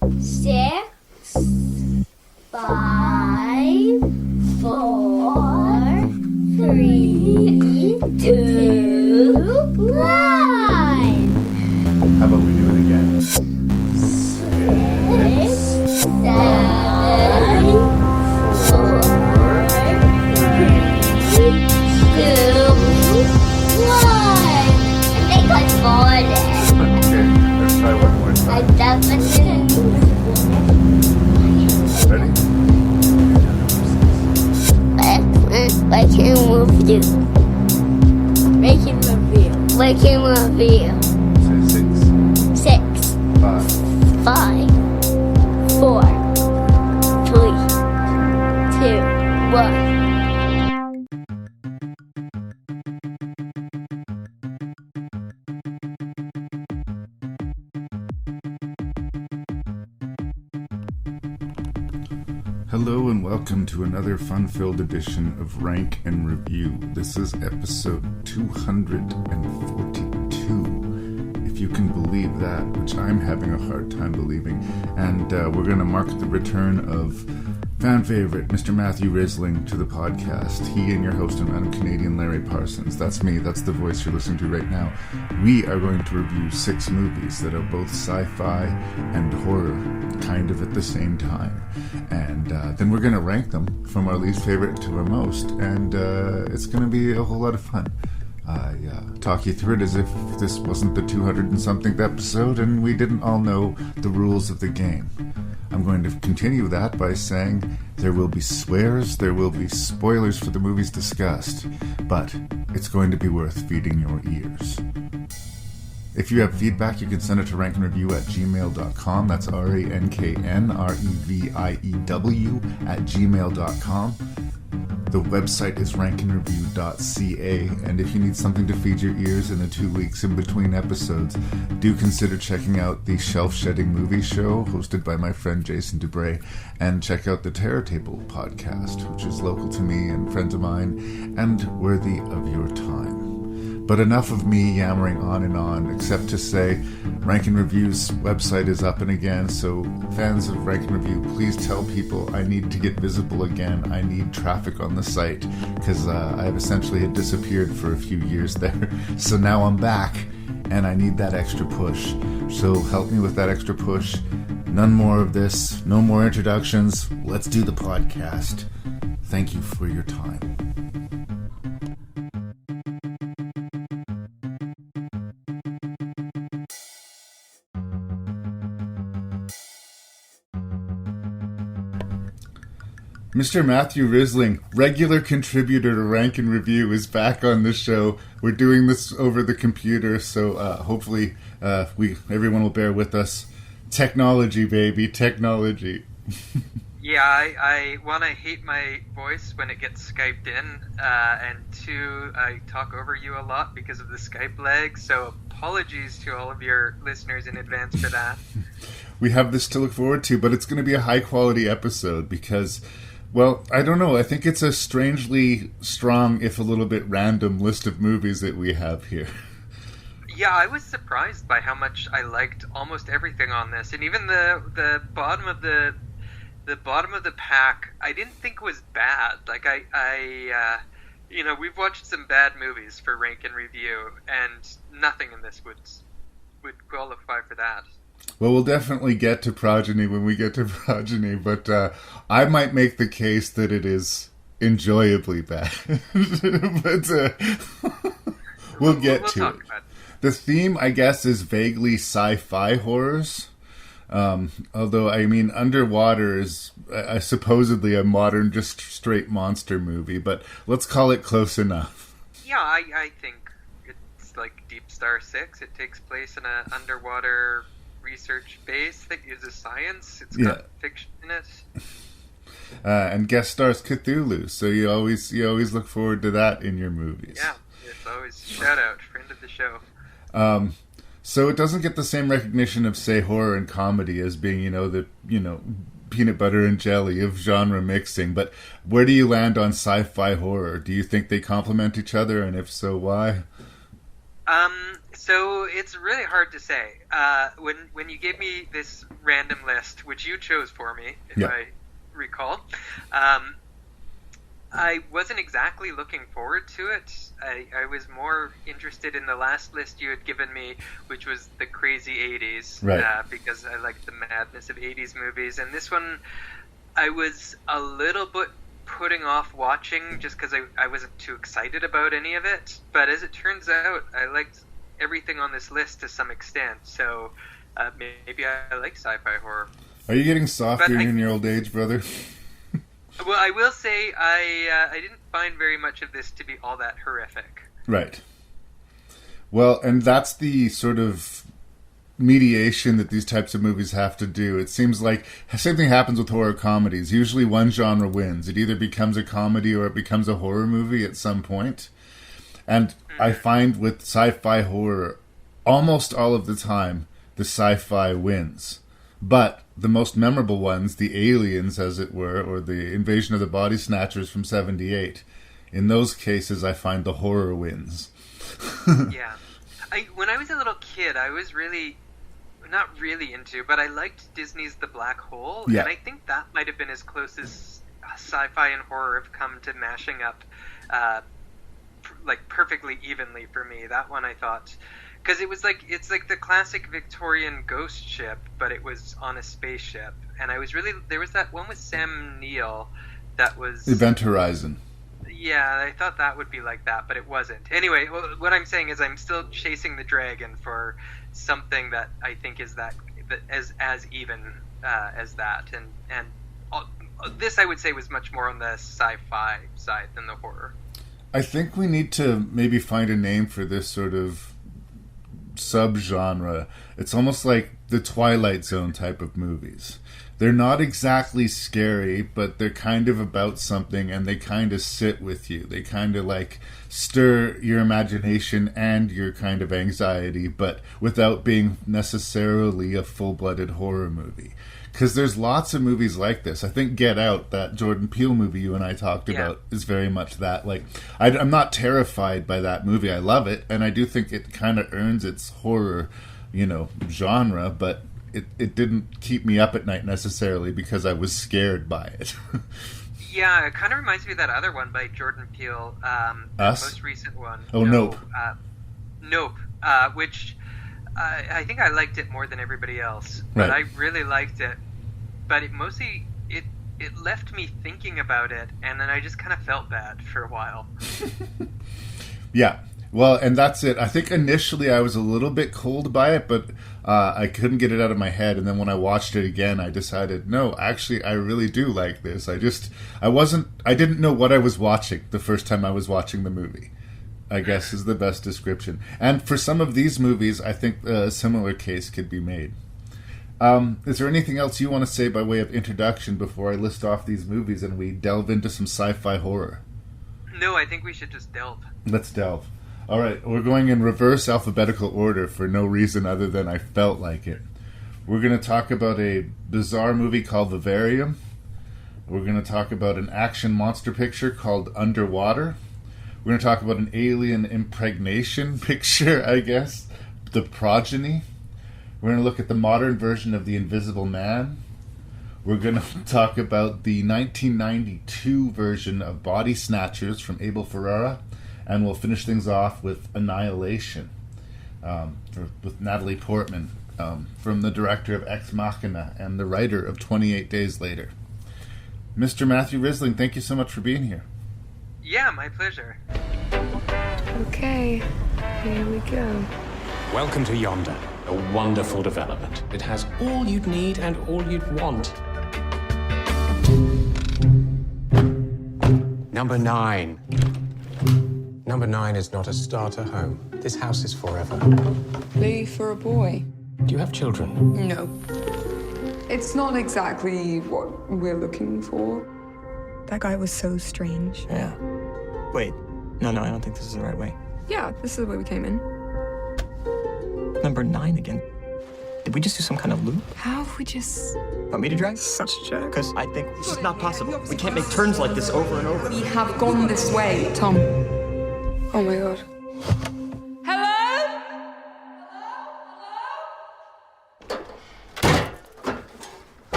6, 5, 4, 3, 2, 1. How about we do it again? 6, 7, 4, 3, 2, 1. I think I farted. Okay, let's try one more I time. definitely. Ready? I can review. Making review. Making review. Say 6, 6, 5, 5, 4, 3, 2, 1. Hello and welcome to another fun-filled edition of Rank and Review. This is episode 242, if you can believe that, which I'm having a hard time believing. And we're going to mark the return of fan favorite Mr. Matthew Risling to the podcast. He and your host and I'm Canadian Larry Parsons. That's me. That's the voice you're listening to right now. We are going to review 6 movies that are both sci-fi and horror, kind of at the same time. And then we're going to rank them from our least favorite to our most. And it's going to be a whole lot of fun. I talk you through it as if this wasn't the 200 and something episode and we didn't all know the rules of the game. I'm going to continue that by saying there will be swears, there will be spoilers for the movies discussed, but it's going to be worth feeding your ears. If you have feedback, you can send it to ranknreview@gmail.com. That's ranknreview@gmail.com. The website is ranknreview.ca, and if you need something to feed your ears in the 2 weeks in between episodes, do consider checking out the Shelf Shedding Movie Show, hosted by my friend Jason Dubray, and check out the Terror Table podcast, which is local to me and friends of mine, and worthy of your time. But enough of me yammering on and on, except to say Rank and Review's website is up and again, so fans of Rank and Review, please tell people I need to get visible again. I need traffic on the site, because I have essentially had disappeared for a few years there. So now I'm back, and I need that extra push. So help me with that extra push. None more of this, no more introductions. Let's do the podcast. Thank you for your time. Mr. Matthew Risling, regular contributor to Rank and Review, is back on the show. We're doing this over the computer, so hopefully everyone will bear with us. Technology, baby, technology. Yeah, I one, I hate my voice when it gets Skyped in, and 2, I talk over you a lot because of the Skype lag, so apologies to all of your listeners in advance for that. We have this to look forward to, but it's going to be a high-quality episode because, well, I don't know. I think it's a strangely strong, if a little bit random, list of movies that we have here. Yeah, I was surprised by how much I liked almost everything on this, and even the bottom of the bottom of the pack, I didn't think was bad. Like I we've watched some bad movies for Rank and Review, and nothing in this would qualify for that. Well, we'll definitely get to Progeny when we get to Progeny, but I might make the case that it is enjoyably bad. But we'll get to it. The theme, I guess, is vaguely sci-fi horrors. Although, I mean, Underwater is supposedly a modern, just straight monster movie, but let's call it close enough. Yeah, I think it's like Deep Star 6. It takes place in an underwater research base that uses science. It's got fiction in it. And guest stars Cthulhu, so you always look forward to that in your movies. Yeah, it's always shout out, friend of the show. So it doesn't get the same recognition of, say, horror and comedy as being, the peanut butter and jelly of genre mixing. But where do you land on sci-fi horror? Do you think they complement each other, and if so, why? So it's really hard to say. When you gave me this random list, which you chose for me, if I recall, I wasn't exactly looking forward to it. I was more interested in the last list you had given me, which was the crazy 80s, right. Because I like the madness of 80s movies. And this one, I was a little bit putting off watching just because I wasn't too excited about any of it. But as it turns out, I liked everything on this list to some extent. So maybe I like sci-fi horror. Are you getting softer in your old age, brother? Well, I will say I didn't find very much of this to be all that horrific. Right. Well, and that's the sort of mediation that these types of movies have to do. It seems like the same thing happens with horror comedies. Usually one genre wins. It either becomes a comedy or it becomes a horror movie at some point. And I find with sci-fi horror, almost all of the time, the sci-fi wins. But the most memorable ones, the aliens, as it were, or the invasion of the body snatchers from 78, in those cases, I find the horror wins. Yeah. When I was a little kid, I was really, not really into, but I liked Disney's The Black Hole. Yeah. And I think that might have been as close as sci-fi and horror have come to mashing up, like, perfectly evenly for me. That one I thought... Because it's like the classic Victorian ghost ship, but it was on a spaceship. And I was really... There was that one with Sam Neill that was... Event Horizon. Yeah, I thought that would be like that, but it wasn't. Anyway, what I'm saying is I'm still chasing the dragon for something that I think is that as even as that. And this, I would say, was much more on the sci-fi side than the horror. I think we need to maybe find a name for this sort of subgenre. It's almost like the Twilight Zone type of movies. They're not exactly scary, but they're kind of about something, and they kind of sit with you. They kind of like stir your imagination and your kind of anxiety, but without being necessarily a full-blooded horror movie. Because there's lots of movies like this. I think Get Out, that Jordan Peele movie you and I talked about, is very much that. Like, I'm not terrified by that movie. I love it, and I do think it kind of earns its horror, genre, but it didn't keep me up at night necessarily because I was scared by it. Yeah, it kind of reminds me of that other one by Jordan Peele, the most recent one. Oh, Nope. Nope, which... I think I liked it more than everybody else, but right. I really liked it. But it mostly it left me thinking about it, and then I just kind of felt bad for a while. Yeah, well, and that's it. I think initially I was a little bit cold by it, but I couldn't get it out of my head. And then when I watched it again, I decided, no, actually, I really do like this. I didn't know what I was watching the first time I was watching the movie, I guess, is the best description. And for some of these movies, I think a similar case could be made. Is there anything else you want to say by way of introduction before I list off these movies and we delve into some sci-fi horror? No, I think we should just delve. Let's delve. All right, we're going in reverse alphabetical order for no reason other than I felt like it. We're going to talk about a bizarre movie called Vivarium. We're going to talk about an action monster picture called Underwater. We're going to talk about an alien impregnation picture, I guess, the Progeny. We're going to look at the modern version of The Invisible Man. We're going to talk about the 1992 version of Body Snatchers from Abel Ferrara. And we'll finish things off with Annihilation, with Natalie Portman, from the director of Ex Machina and the writer of 28 Days Later. Mr. Matthew Risling, thank you so much for being here. Yeah, my pleasure. Okay, here we go. Welcome to Yonder, a wonderful development. It has all you'd need and all you'd want. Number 9. Number 9 is not a starter home. This house is forever. Lee for a boy? Do you have children? No. It's not exactly what we're looking for. That guy was so strange. Yeah. Wait. No, I don't think this is the right way. Yeah, this is the way we came in. Number 9 again. Did we just do some kind of loop? How if we just... Want me to drive? Such a jerk. Because I think this is not possible. We can't make turns like this over and over. We have gone this way, Tom. Oh my god. Hello?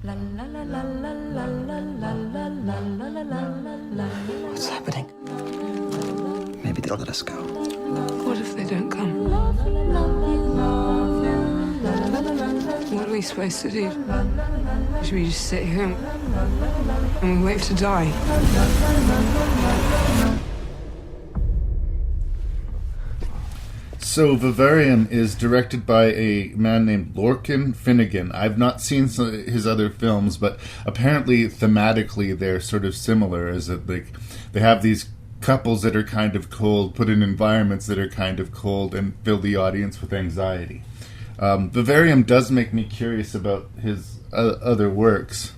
What's happening? Maybe they'll let us go. What if they don't come? What are we supposed to do? Should we just sit here and we wait to die? So Vivarium is directed by a man named Lorcan Finnegan. I've not seen his other films, but apparently thematically they're sort of similar. Is that they have these couples that are kind of cold, put in environments that are kind of cold, and fill the audience with anxiety. Vivarium does make me curious about his other works,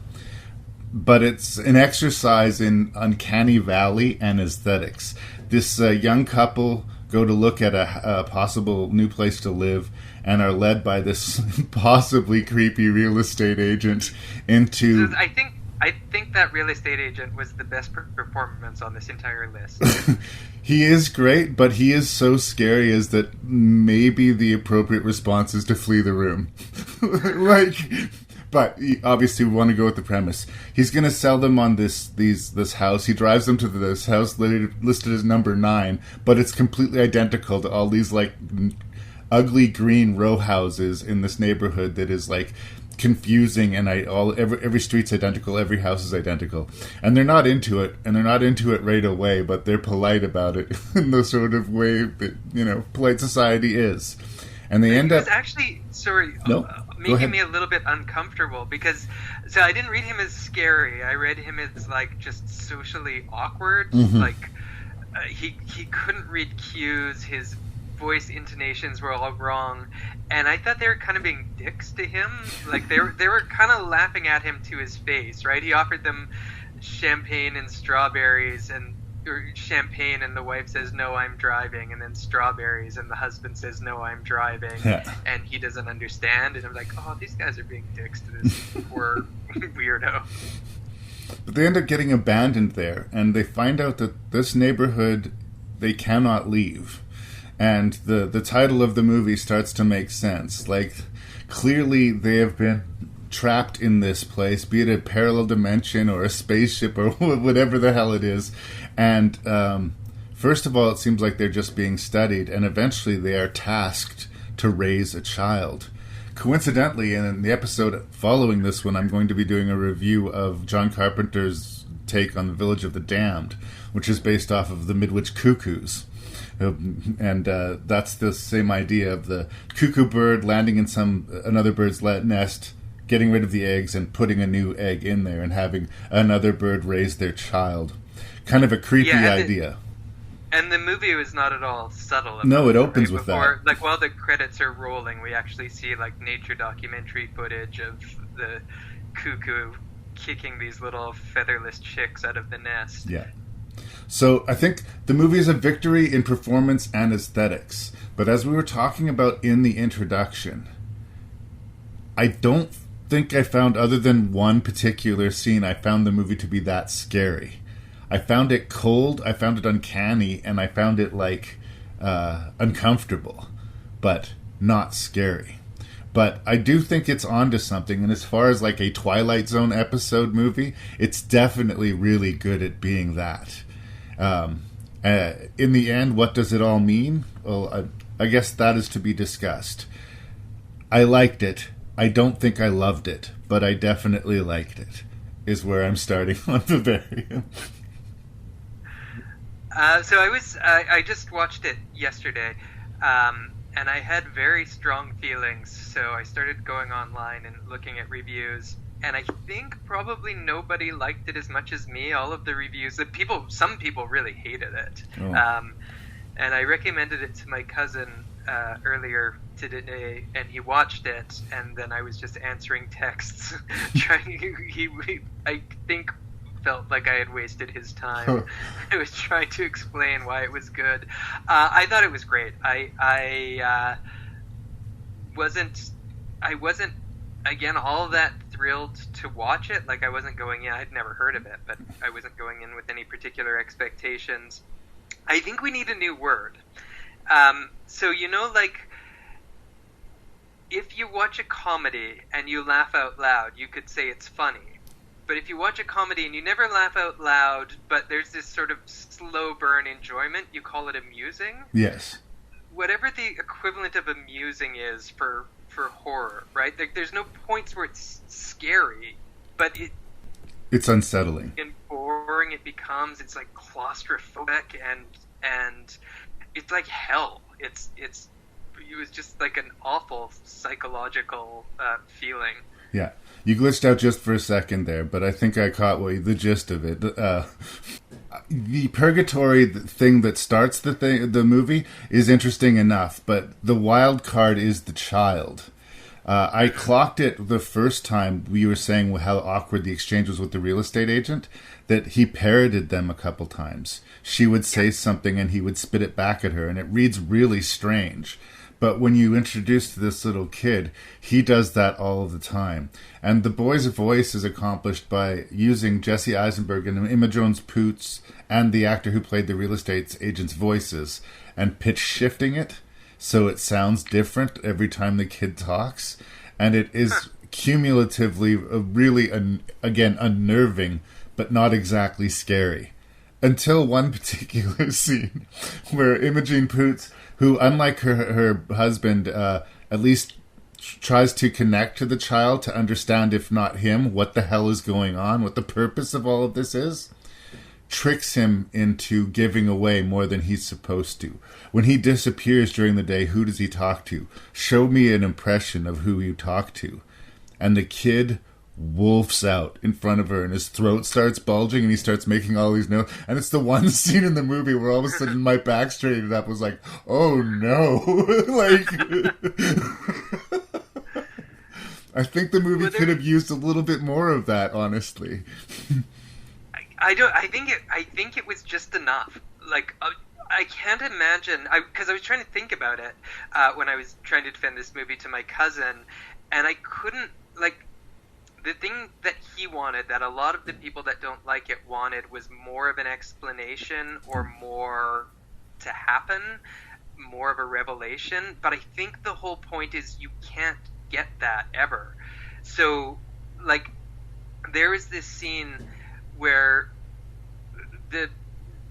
but it's an exercise in uncanny valley and aesthetics. This young couple go to look at a possible new place to live and are led by this possibly creepy real estate agent into... I think that real estate agent was the best performance on this entire list. He is great, but he is so scary as that maybe the appropriate response is to flee the room. But obviously we want to go with the premise. He's going to sell them on this house. He drives them to this house listed as number 9, but it's completely identical to all these like ugly green row houses in this neighborhood that is like confusing, and every street's identical, every house is identical, and they're not into it right away, but they're polite about it in the sort of way that polite society is, and they end up actually making me a little bit uncomfortable because I didn't read him as scary. I read him as like just socially awkward. Mm-hmm. Like he couldn't read cues. His voice intonations were all wrong, and I thought they were kind of being dicks to him. Like they were kind of laughing at him to his face, right? He offered them champagne and strawberries, or champagne, and the wife says, "No, I'm driving," and then strawberries, and the husband says, "No, I'm driving," and he doesn't understand. And I'm like, oh, these guys are being dicks to this poor weirdo. But they end up getting abandoned there, and they find out that this neighborhood they cannot leave. And the title of the movie starts to make sense. Like, clearly they have been trapped in this place, be it a parallel dimension or a spaceship or whatever the hell it is. And first of all, it seems like they're just being studied, and eventually they are tasked to raise a child. Coincidentally, in the episode following this one, I'm going to be doing a review of John Carpenter's take on The Village of the Damned, which is based off of the Midwich Cuckoos. And that's the same idea of the cuckoo bird landing in another bird's nest, getting rid of the eggs and putting a new egg in there and having another bird raise their child. Kind of a creepy idea. And the movie was not at all subtle. No, it opens with that. Like while the credits are rolling, we actually see like nature documentary footage of the cuckoo kicking these little featherless chicks out of the nest. Yeah. So I think the movie is a victory in performance and aesthetics. But as we were talking about in the introduction, I don't think I found, other than one particular scene, I found the movie to be that scary. I found it cold, I found it uncanny, and I found it like uncomfortable, but not scary. But I do think it's onto something, and as far as like a Twilight Zone episode movie, it's definitely really good at being that. In the end, what does it all mean? Well, I guess that is to be discussed. I liked it. I don't think I loved it, but I definitely liked it, is where I'm starting on Vivarium. So I just watched it yesterday, and I had very strong feelings, so I started going online and looking at reviews. And I think probably nobody liked it as much as me. All of the reviews, some people really hated it. Oh. And I recommended it to my cousin earlier today, and he watched it. And then I was just answering texts, I think felt like I had wasted his time. I was trying to explain why it was good. I thought it was great. I wasn't again all that thrilled to watch it. Like I wasn't going in, I'd never heard of it, but I wasn't going in with any particular expectations. I think we need a new word. So like if you watch a comedy and you laugh out loud, you could say it's funny. But if you watch a comedy and you never laugh out loud, but there's this sort of slow burn enjoyment, you call it amusing. Yes. Whatever the equivalent of amusing is for horror, right? Like, there's no points where it's scary, but it's unsettling and boring. It becomes, it's like claustrophobic and it's like hell. It was just like an awful psychological feeling. Yeah. You glitched out just for a second there, but I think I caught the gist of it. The purgatory thing that starts the movie is interesting enough, but the wild card is the child. I clocked it the first time we were saying how awkward the exchange was with the real estate agent, that he parroted them a couple times. She would say something and he would spit it back at her, and it reads really strange. But when you introduce this little kid, he does that all of the time. And the boy's voice is accomplished by using Jesse Eisenberg and Imogen's Poots and the actor who played the real estate agent's voices and pitch shifting it so it sounds different every time the kid talks. And it is cumulatively really, again, unnerving, but not exactly scary. Until one particular scene where Imogen Poots, who, unlike her husband, at least tries to connect to the child to understand, if not him, what the hell is going on, what the purpose of all of this is, tricks him into giving away more than he's supposed to. When he disappears during the day, who does he talk to? Show me an impression of who you talk to. And the kid wolfs out in front of her, and his throat starts bulging, and he starts making all these notes. And it's the one scene in the movie where all of a sudden my back straightened up. Was like, oh no! Like, I think the movie could have used a little bit more of that, honestly. I think it was just enough. Like, I can't imagine, because I was trying to think about it when I was trying to defend this movie to my cousin, and I couldn't, like. The thing that he wanted, that a lot of the people that don't like it wanted, was more of an explanation or more to happen, more of a revelation. But I think the whole point is you can't get that ever. So, like, there is this scene where the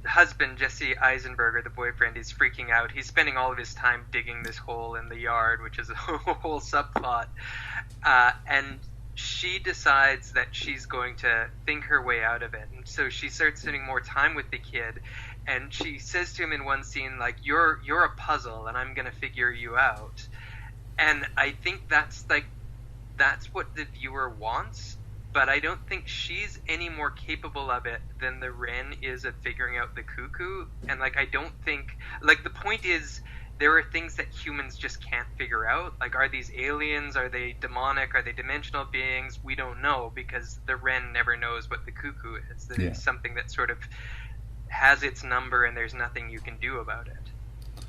husband, Jesse Eisenberg, or the boyfriend, is freaking out. He's spending all of his time digging this hole in the yard, which is a whole subplot. And she decides that she's going to think her way out of it. And so she starts spending more time with the kid. And she says to him in one scene, like, you're a puzzle, and I'm going to figure you out. And I think that's what the viewer wants. But I don't think she's any more capable of it than the wren is of figuring out the cuckoo. And, like, I don't think... Like, the point is, there are things that humans just can't figure out. Like, are these aliens? Are they demonic? Are they dimensional beings? We don't know, because the wren never knows what the cuckoo is. That it's something that sort of has its number, and there's nothing you can do about it.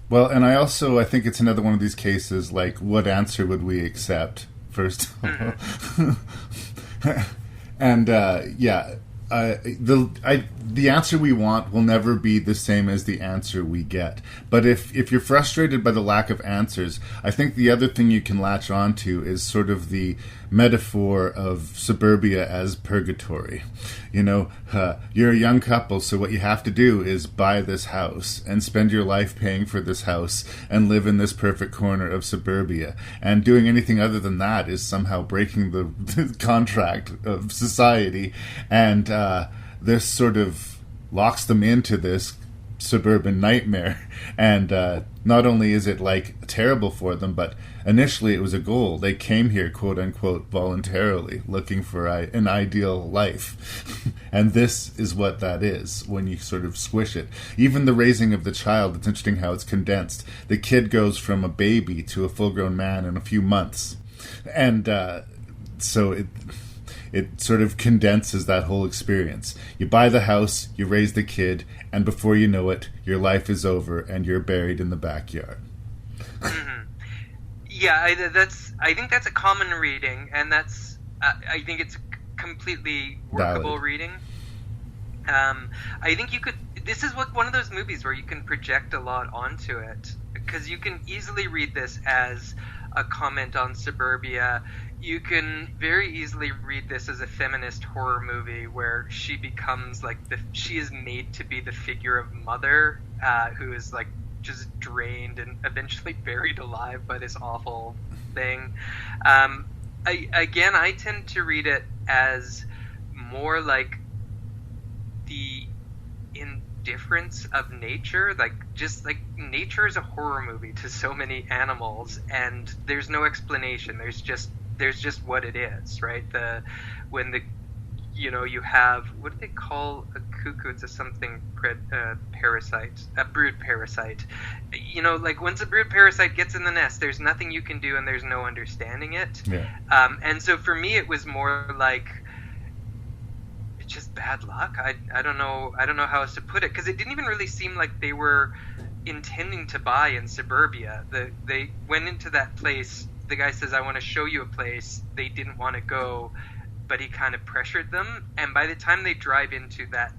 Well, and I think it's another one of these cases, like, what answer would we accept, first of all? And, the answer we want will never be the same as the answer we get. But if you're frustrated by the lack of answers, I think the other thing you can latch onto is sort of the metaphor of suburbia as purgatory. You know, you're a young couple, so what you have to do is buy this house and spend your life paying for this house and live in this perfect corner of suburbia. And doing anything other than that is somehow breaking the contract of society. And this sort of locks them into this suburban nightmare. And not only is it, like, terrible for them, but initially it was a goal. They came here, quote unquote, voluntarily, looking for an ideal life. And this is what that is when you sort of squish it. Even the raising of the child, it's interesting how it's condensed. The kid goes from a baby to a full-grown man in a few months. And so it sort of condenses that whole experience. You buy the house, you raise the kid, and before you know it, your life is over and you're buried in the backyard. Mm-hmm. Yeah, I think that's a common reading, and that's I think it's a completely workable Valid. reading. I think you could. This is one of those movies where you can project a lot onto it, because you can easily read this as a comment on suburbia, you can very easily read this as a feminist horror movie where she becomes like she is made to be the figure of mother who is like just drained and eventually buried alive by this awful thing. I tend to read it as more like the indifference of nature, like just like nature is a horror movie to so many animals, and there's no explanation. There's just what it is, right? You have, what do they call a cuckoo? It's a something parasite, a brood parasite. Like once a brood parasite gets in the nest, there's nothing you can do and there's no understanding it. Yeah. And so for me, it was more like it's just bad luck. I don't know how else to put it, because it didn't even really seem like they were intending to buy in suburbia. They went into that place. The guy says, I want to show you a place. They didn't want to go, but he kind of pressured them. And by the time they drive into that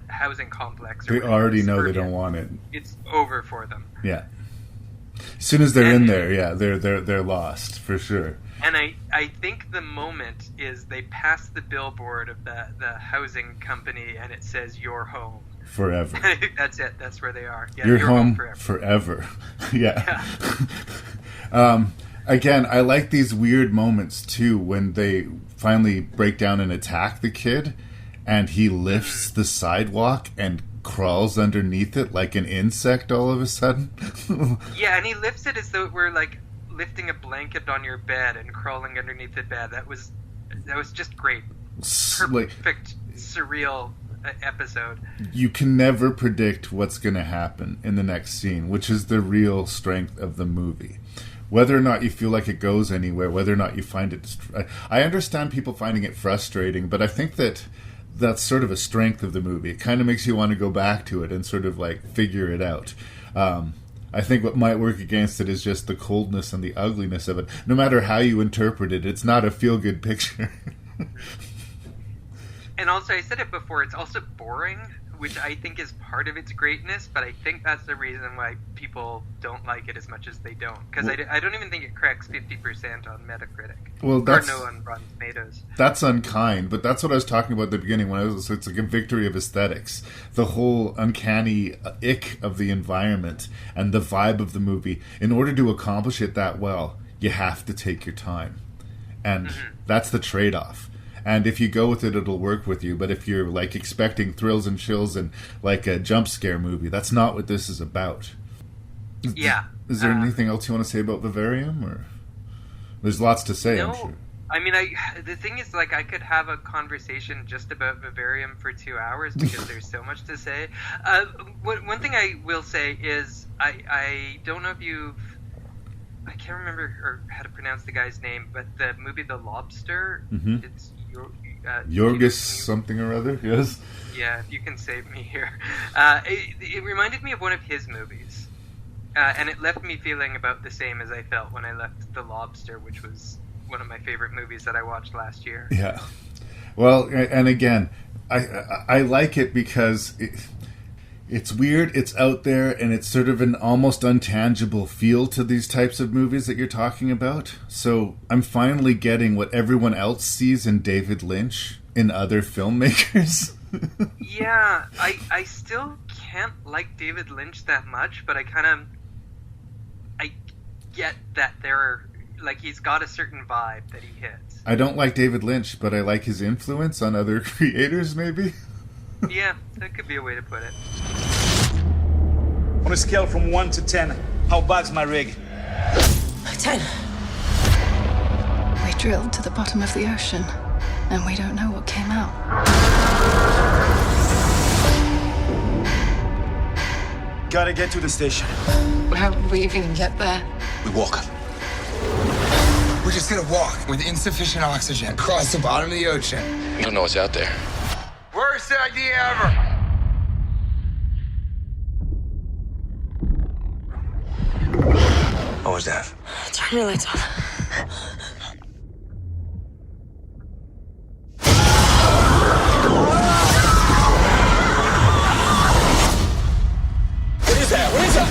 housing complex, they already know they don't want it. It's over for them. Yeah. As soon as they're in there, yeah, they're lost for sure. And I think the moment is they pass the billboard of the housing company and it says "Your home." Forever. That's it. That's where they are. Yeah, your home forever. Yeah. Again, I like these weird moments too when they finally break down and attack the kid, and he lifts the sidewalk and crawls underneath it like an insect all of a sudden. Yeah, and he lifts it as though it were like lifting a blanket on your bed and crawling underneath the bed. That was just great. Perfect, surreal episode. You can never predict what's going to happen in the next scene, which is the real strength of the movie. Whether or not you feel like it goes anywhere, whether or not you find it... I understand people finding it frustrating, but I think that's sort of a strength of the movie. It kind of makes you want to go back to it and sort of like figure it out. I think what might work against it is just the coldness and the ugliness of it. No matter how you interpret it, it's not a feel-good picture. And also, I said it before, it's also boring, which I think is part of its greatness, but I think that's the reason why people don't like it as much as they don't. Because I don't even think it cracks 50% on Metacritic. Well, that's... Or no, on Rotten Tomatoes. That's unkind, but that's what I was talking about at the beginning when it's like a victory of aesthetics. The whole uncanny ick of the environment and the vibe of the movie. In order to accomplish it that well, you have to take your time. And that's the trade-off. And if you go with it, it'll work with you. But if you're like expecting thrills and chills and like a jump scare movie, that's not what this is about. Yeah. Is there anything else you want to say about Vivarium? Or there's lots to say, I'm sure. I mean, the thing is, like, I could have a conversation just about Vivarium for 2 hours because there's so much to say. One thing I will say is I don't know if I can't remember or how to pronounce the guy's name, but the movie The Lobster, it's Yorgos something or other, yes? Yeah, if you can save me here. It reminded me of one of his movies. And it left me feeling about the same as I felt when I left The Lobster, which was one of my favorite movies that I watched last year. Yeah. Well, and again, I like it because it's weird, it's out there, and it's sort of an almost untangible feel to these types of movies that you're talking about. So I'm finally getting what everyone else sees in David Lynch in other filmmakers. Yeah, I still can't like David Lynch that much, but I get that he's got a certain vibe that he hits. I don't like David Lynch, but I like his influence on other creators, maybe? Yeah, that could be a way to put it. On a scale from 1 to 10, how bad's my rig? 10. We drilled to the bottom of the ocean, and we don't know what came out. Gotta get to the station. How do we even get there? We walk. We're just gonna walk with insufficient oxygen across the bottom of the ocean. You don't know what's out there. Worst idea ever! What was that? Turn your lights on. What is that? What is that?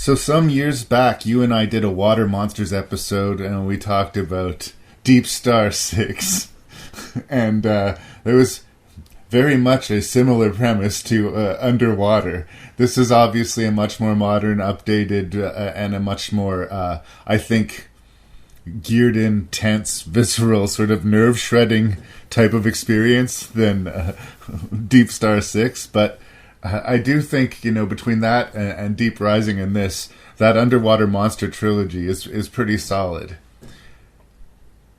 So some years back, you and I did a Water Monsters episode, and we talked about Deep Star 6. And there was very much a similar premise to Underwater. This is obviously a much more modern, updated, and a much more, I think, geared in, tense, visceral, sort of nerve-shredding type of experience than Deep Star 6. But I do think, between that and Deep Rising and this, that Underwater Monster trilogy is pretty solid.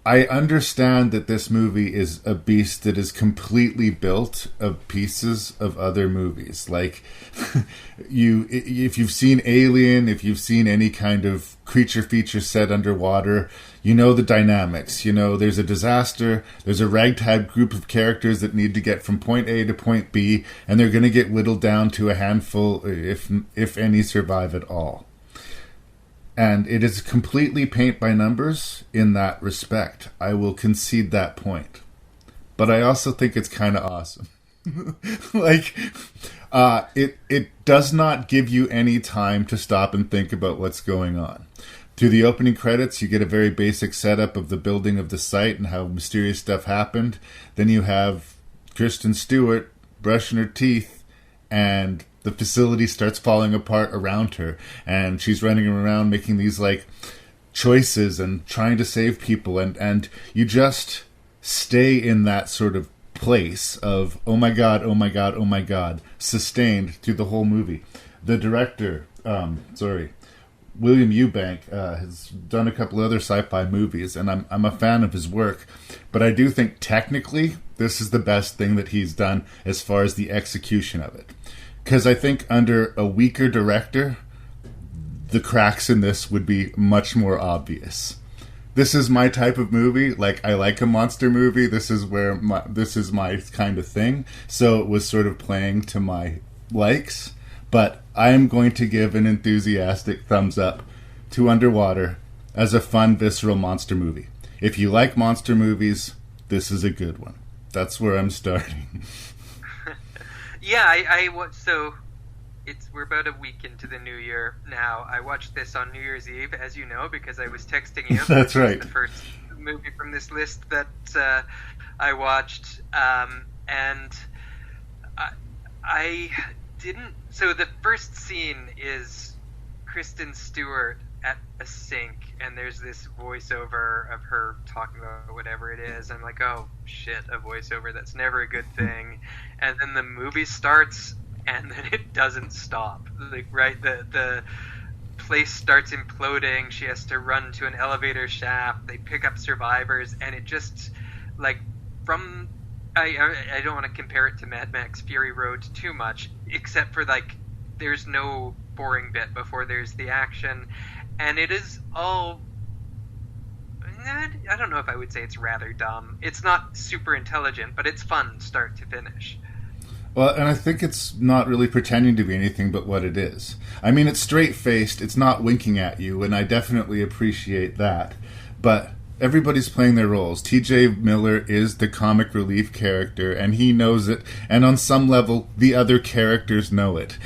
I understand that this movie is a beast that is completely built of pieces of other movies. Like, if you've seen Alien, if you've seen any kind of creature feature set underwater, you know the dynamics. There's a disaster, there's a ragtag group of characters that need to get from point A to point B, and they're going to get whittled down to a handful, if any survive at all. And it is completely paint by numbers in that respect. I will concede that point. But I also think it's kind of awesome. It does not give you any time to stop and think about what's going on. Through the opening credits, you get a very basic setup of the building of the site and how mysterious stuff happened. Then you have Kristen Stewart brushing her teeth, and the facility starts falling apart around her, and she's running around making these choices and trying to save people, and you just stay in that sort of place of oh my god, oh my god, oh my god, sustained through the whole movie. The director, William Eubank, has done a couple other sci-fi movies, and I'm a fan of his work, but I do think technically this is the best thing that he's done as far as the execution of it. Because I think under a weaker director, the cracks in this would be much more obvious. This is my type of movie. I like a monster movie. This is my kind of thing. So it was sort of playing to my likes. But I am going to give an enthusiastic thumbs up to Underwater as a fun, visceral monster movie. If you like monster movies, this is a good one. That's where I'm starting. Yeah, so we're about a week into the new year now. I watched this on New Year's Eve, as you know, because I was texting you. That's right. The first movie from this list that I watched, and I didn't. So the first scene is Kristen Stewart at a sink, and there's this voiceover of her talking about whatever it is. I'm like, oh shit, a voiceover, that's never a good thing. And then the movie starts, and then it doesn't stop. The place starts imploding. She has to run to an elevator shaft. They pick up survivors, and it just I don't want to compare it to Mad Max Fury Road too much, except for there's no boring bit before there's the action. And it is all, I don't know if I would say it's rather dumb. It's not super intelligent, but it's fun start to finish. Well, and I think it's not really pretending to be anything but what it is. I mean, it's straight-faced, it's not winking at you, and I definitely appreciate that. But everybody's playing their roles. T.J. Miller is the comic relief character, and he knows it, and on some level, the other characters know it.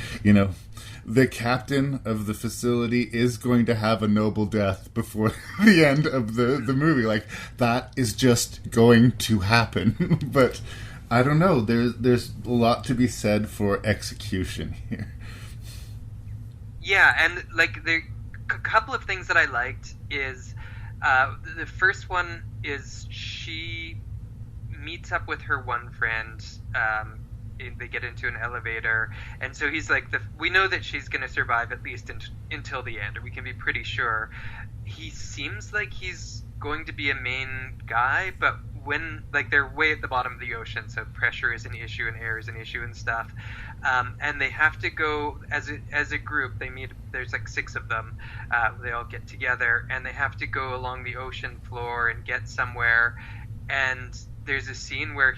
The captain of the facility is going to have a noble death before the end of the movie. That is just going to happen. But I don't know. There's a lot to be said for execution here. Yeah, and a couple of things that I liked is the first one is she meets up with her one friend. They get into an elevator, and so he's we know that she's going to survive at least until the end, or we can be pretty sure. He seems like he's going to be a main guy, but when they're way at the bottom of the ocean, so pressure is an issue and air is an issue and stuff, and they have to go as a group. They meet. There's 6 of them. They all get together, and they have to go along the ocean floor and get somewhere. And there's a scene where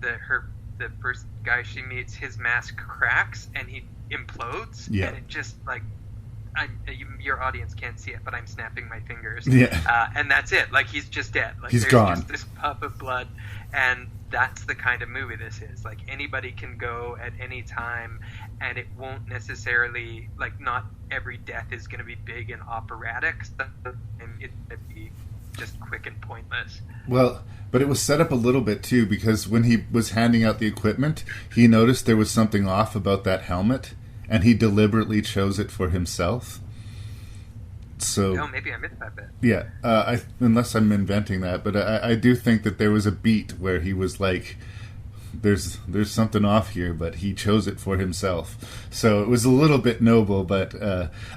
the first guy she meets, his mask cracks and he implodes. Yeah. And it just your audience can't see it, but I'm snapping my fingers. Yeah. And that's it. He's just dead. He's gone. Just this puff of blood, and that's the kind of movie this is. Like, anybody can go at any time, and it won't necessarily, like, not every death is going to be big and operatic, and it's going to be just quick and pointless. Well, but it was set up a little bit too, because when he was handing out the equipment, he noticed there was something off about that helmet, and he deliberately chose it for himself. So, oh, maybe I missed that bit. Yeah, unless I'm inventing that, but I do think that there was a beat where he was like, there's something off here, but he chose it for himself. So it was a little bit noble, but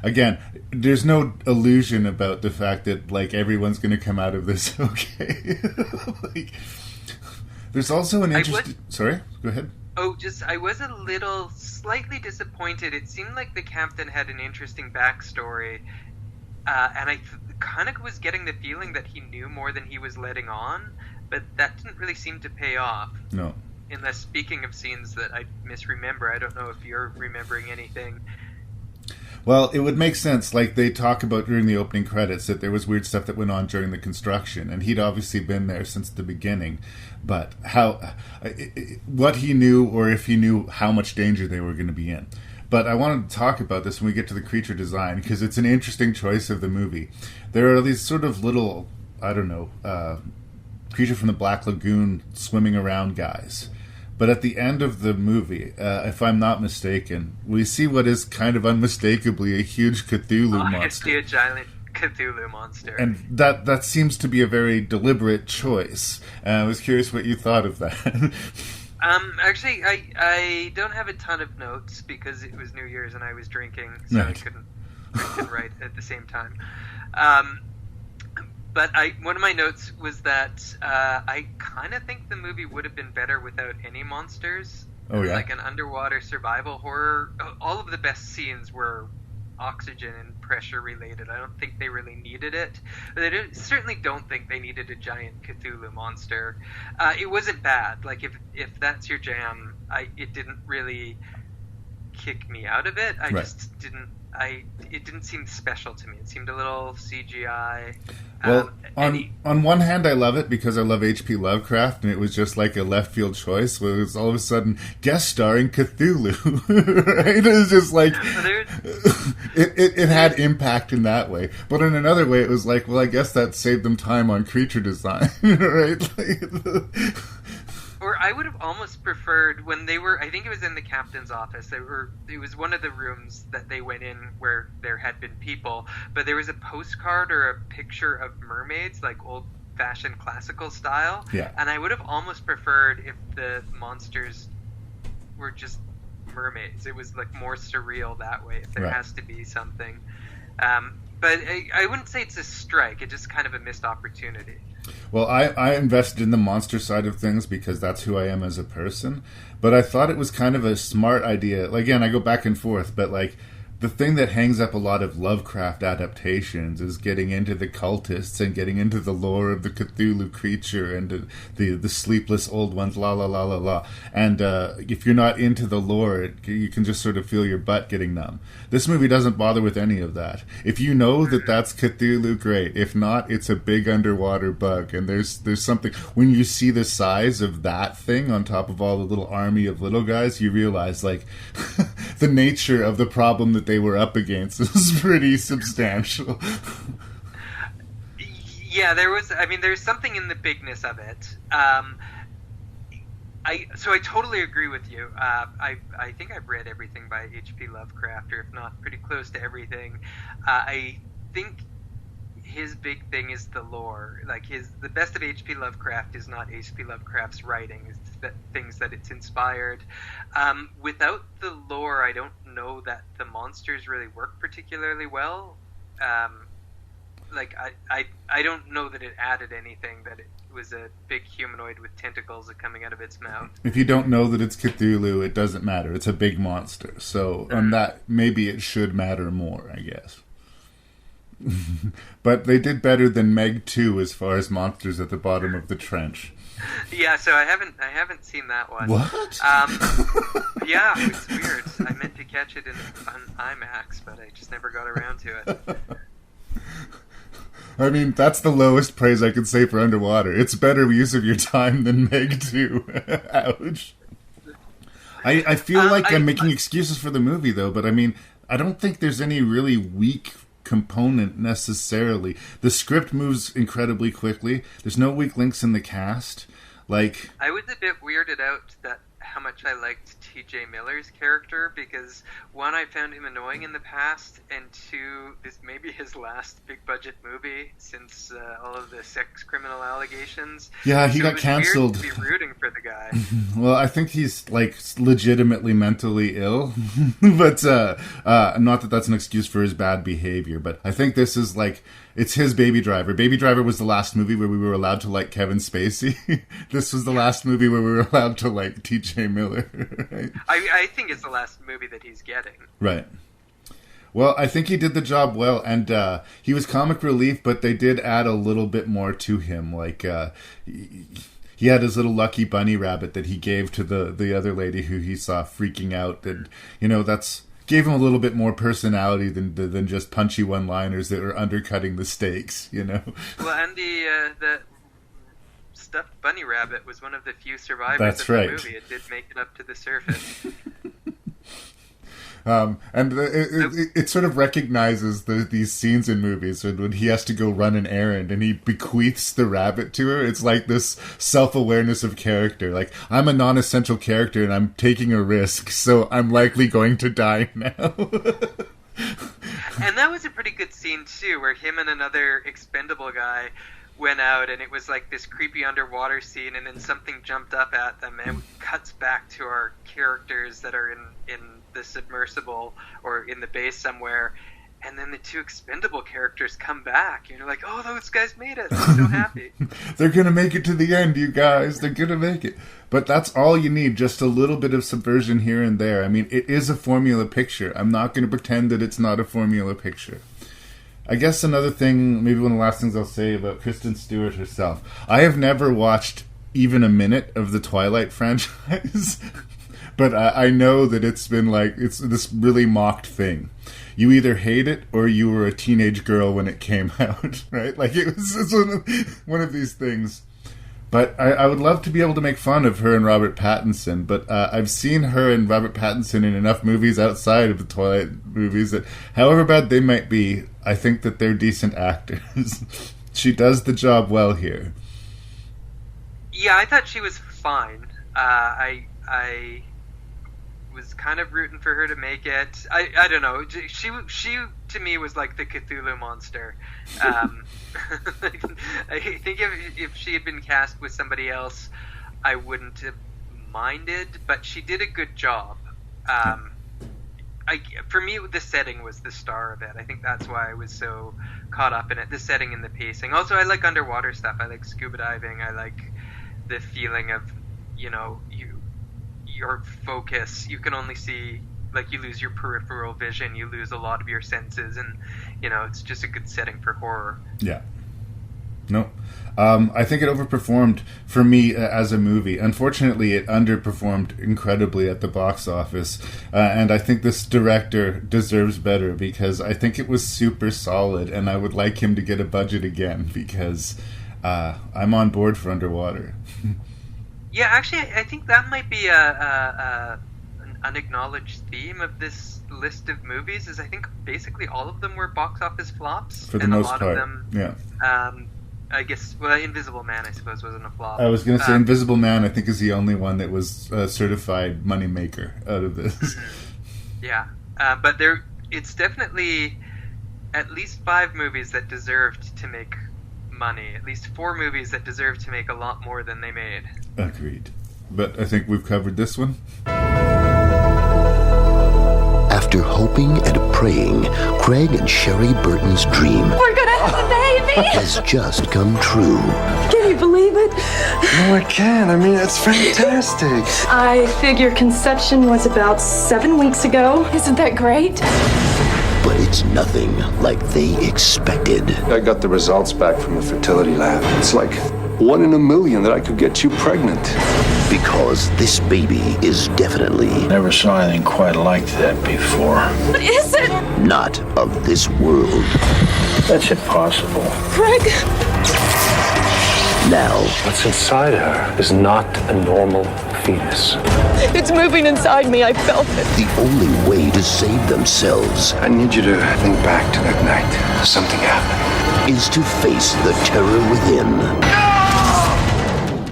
again, there's no illusion about the fact that, like, everyone's going to come out of this okay. Like, there's also an interesting... Sorry, go ahead. Oh, I was a little slightly disappointed. It seemed like the captain had an interesting backstory. And I kind of was getting the feeling that he knew more than he was letting on, but that didn't really seem to pay off. No. Unless, speaking of scenes that I misremember, I don't know if you're remembering anything. Well, it would make sense. Like, they talk about during the opening credits that there was weird stuff that went on during the construction, and he'd obviously been there since the beginning. But what he knew, or if he knew how much danger they were going to be in. But I wanted to talk about this when we get to the creature design, because it's an interesting choice of the movie. There are these sort of little, I don't know, creature from the Black Lagoon swimming around guys. But at the end of the movie, if I'm not mistaken, we see what is kind of unmistakably a huge Cthulhu monster. I see a giant Cthulhu monster. And that seems to be a very deliberate choice. I was curious what you thought of that. Actually, I don't have a ton of notes because it was New Year's and I was drinking, so right. I couldn't write at the same time. But one of my notes was that I kind of think the movie would have been better without any monsters. Oh, yeah? Like an underwater survival horror. All of the best scenes were oxygen and pressure related. I don't think they really needed it. But certainly don't think they needed a giant Cthulhu monster. It wasn't bad. Like, if that's your jam, it didn't really kick me out of it. It didn't seem special to me. It seemed a little CGI. Well, on one hand, I love it because I love H.P. Lovecraft, and it was just like a left field choice where it was all of a sudden guest starring Cthulhu. Right? It was just like it had impact in that way. But in another way, it was like, well, I guess that saved them time on creature design, right? Or I would have almost preferred when they were, I think it was in the captain's office, it was one of the rooms that they went in where there had been people, but there was a postcard or a picture of mermaids, like old-fashioned classical style. Yeah. And I would have almost preferred if the monsters were just mermaids. It was like more surreal that way, if there right. has to be something. But I wouldn't say it's a strike, it's just kind of a missed opportunity. Well, I invested in the monster side of things because that's who I am as a person. But I thought it was kind of a smart idea. Again, I go back and forth, but like the thing that hangs up a lot of Lovecraft adaptations is getting into the cultists and getting into the lore of the Cthulhu creature and the sleepless old ones, la la la la la. And if you're not into the lore, you can just sort of feel your butt getting numb. This movie doesn't bother with any of that. If you know that that's Cthulhu, great. If not, it's a big underwater bug. And there's something, when you see the size of that thing on top of all the little army of little guys, you realize like the nature of the problem that they were up against is pretty substantial. Yeah, there's something in the bigness of it. So I totally agree with you. I think I've read everything by H.P. Lovecraft, or if not, pretty close to everything. I think his big thing is the lore. Like the best of H.P. Lovecraft is not H.P. Lovecraft's writing; it's the things that it's inspired. Without the lore, I don't know that the monsters really work particularly well. I don't know that it added anything, that it was a big humanoid with tentacles coming out of its mouth. If you don't know that it's Cthulhu, it doesn't matter. It's a big monster. So on that, maybe it should matter more, I guess. But they did better than Meg 2 as far as monsters at the bottom of the trench. Yeah, so I haven't seen that one. What? Yeah, it's weird. I meant to catch it on IMAX, but I just never got around to it. I mean, that's the lowest praise I could say for Underwater. It's better use of your time than Meg 2. Ouch. I feel like I'm making excuses for the movie, though, but I mean, I don't think there's any really weak component necessarily. The script moves incredibly quickly. There's no weak links in the cast. Like, I was a bit weirded out that how much I liked T.J. Miller's character, because one, I found him annoying in the past, and two, this may be his last big budget movie since all of the sex criminal allegations. Yeah, he got canceled. Weird to be rooting for the guy. Well, I think he's like legitimately mentally ill, but not that that's an excuse for his bad behavior. But I think this is like, it's his Baby Driver. Baby Driver was the last movie where we were allowed to like Kevin Spacey. This was the last movie where we were allowed to like T.J. Miller. Right? I think it's the last movie that he's getting. Right. Well, I think he did the job well, and he was comic relief, but they did add a little bit more to him. Like, he had his little lucky bunny rabbit that he gave to the other lady who he saw freaking out, and, you know, that's gave him a little bit more personality than just punchy one-liners that were undercutting the stakes, you know? Well, and the stuffed bunny rabbit was one of the few survivors of the movie. It did make it up to the surface. It sort of recognizes these scenes in movies when he has to go run an errand and he bequeaths the rabbit to her. It's like this self-awareness of character. Like, I'm a non-essential character and I'm taking a risk, so I'm likely going to die now. And that was a pretty good scene, too, where him and another expendable guy went out, and it was like this creepy underwater scene, and then something jumped up at them, and it cuts back to our characters that are in the submersible or in the base somewhere, and then the two expendable characters come back, and you're like, oh, those guys made it. I'm so happy. They're gonna make it to the end, you guys. They're gonna make it. But that's all you need, just a little bit of subversion here and there. I mean, it is a formula picture. I'm not going to pretend that it's not a formula picture. I guess another thing, maybe one of the last things I'll say about Kristen Stewart herself. I have never watched even a minute of the Twilight franchise, but I know that it's been like, it's this really mocked thing. You either hate it or you were a teenage girl when it came out, right? Like, it's one of these things. But I would love to be able to make fun of her and Robert Pattinson, but I've seen her and Robert Pattinson in enough movies outside of the Twilight movies that, however bad they might be, I think that they're decent actors. She does the job well here. Yeah, I thought she was fine. I was kind of rooting for her to make it. I don't know. She to me was like the Cthulhu monster. I think if she had been cast with somebody else, I wouldn't have minded. But she did a good job. For me, the setting was the star of it. I think that's why I was so caught up in it. The setting and the pacing. Also, I like underwater stuff. I like scuba diving. I like the feeling of, you know, your focus. You can only see, like, you lose your peripheral vision. You lose a lot of your senses, and you know, it's just a good setting for horror. Yeah. No. I think it overperformed for me as a movie. Unfortunately, it underperformed incredibly at the box office. And I think this director deserves better, because I think it was super solid, and I would like him to get a budget again, because I'm on board for Underwater. Yeah, actually, I think that might be an unacknowledged theme of this list of movies, is I think basically all of them were box office flops. For the most part, of them, yeah. I guess, well, Invisible Man, I suppose, wasn't a flop. I was going to say Invisible Man, I think, is the only one that was a certified moneymaker out of this. Yeah, but it's definitely at least 5 movies that deserved to make money. At least 4 movies that deserved to make a lot more than they made. Agreed. But I think we've covered this one. After hoping and praying, Craig and Sherry Burton's dream We're gonna have a baby! has just come true. Can you believe it? No, I can't. I mean, it's fantastic. I figure conception was about 7 weeks ago. Isn't that great? But it's nothing like they expected. I got the results back from the fertility lab. It's like 1 in a million that I could get you pregnant. Because this baby is definitely... Never saw anything quite like that before. What is it? not of this world. That's impossible. Craig! Now, what's inside her is not a normal fetus. It's moving inside me. I felt it. the only way to save themselves I need you to think back to that night. Something happened. is to face the terror within.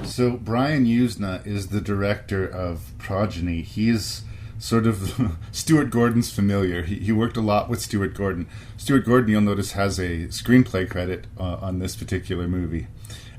So Brian Usna is the director of Progeny. He's sort of Stuart Gordon's familiar. He worked a lot with Stuart Gordon. Stuart Gordon, you'll notice, has a screenplay credit on this particular movie.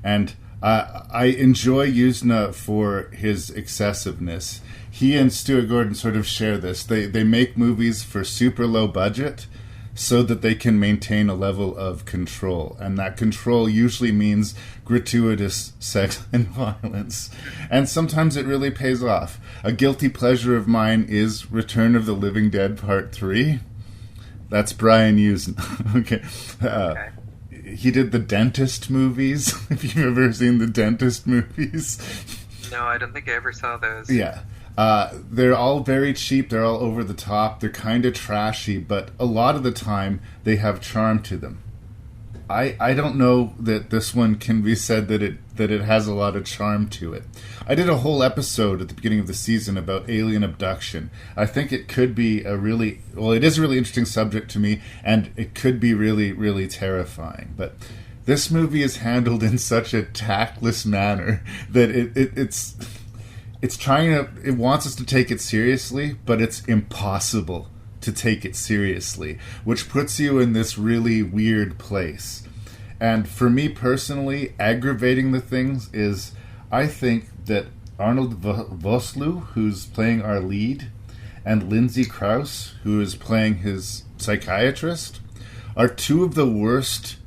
And I enjoy Usna for his excessiveness. He and Stuart Gordon sort of share this. They make movies for super low budget so that they can maintain a level of control. And that control usually means gratuitous sex and violence. And sometimes it really pays off. A guilty pleasure of mine is Return of the Living Dead Part 3. That's Brian Usna. Okay. He did the Dentist movies. If you've ever seen the Dentist movies. No, I don't think I ever saw those. Yeah. They're all very cheap. They're all over the top. They're kind of trashy, but a lot of the time they have charm to them. I don't know that this one can be said that it has a lot of charm to it. I did a whole episode at the beginning of the season about alien abduction. I think it could be it is a really interesting subject to me, and it could be really, really terrifying. But this movie is handled in such a tactless manner that it wants us to take it seriously, but it's impossible to take it seriously, which puts you in this really weird place. And for me personally, aggravating the things is, I think that Arnold Vosloo, who's playing our lead, and Lindsay Krause, who is playing his psychiatrist, are two of the worst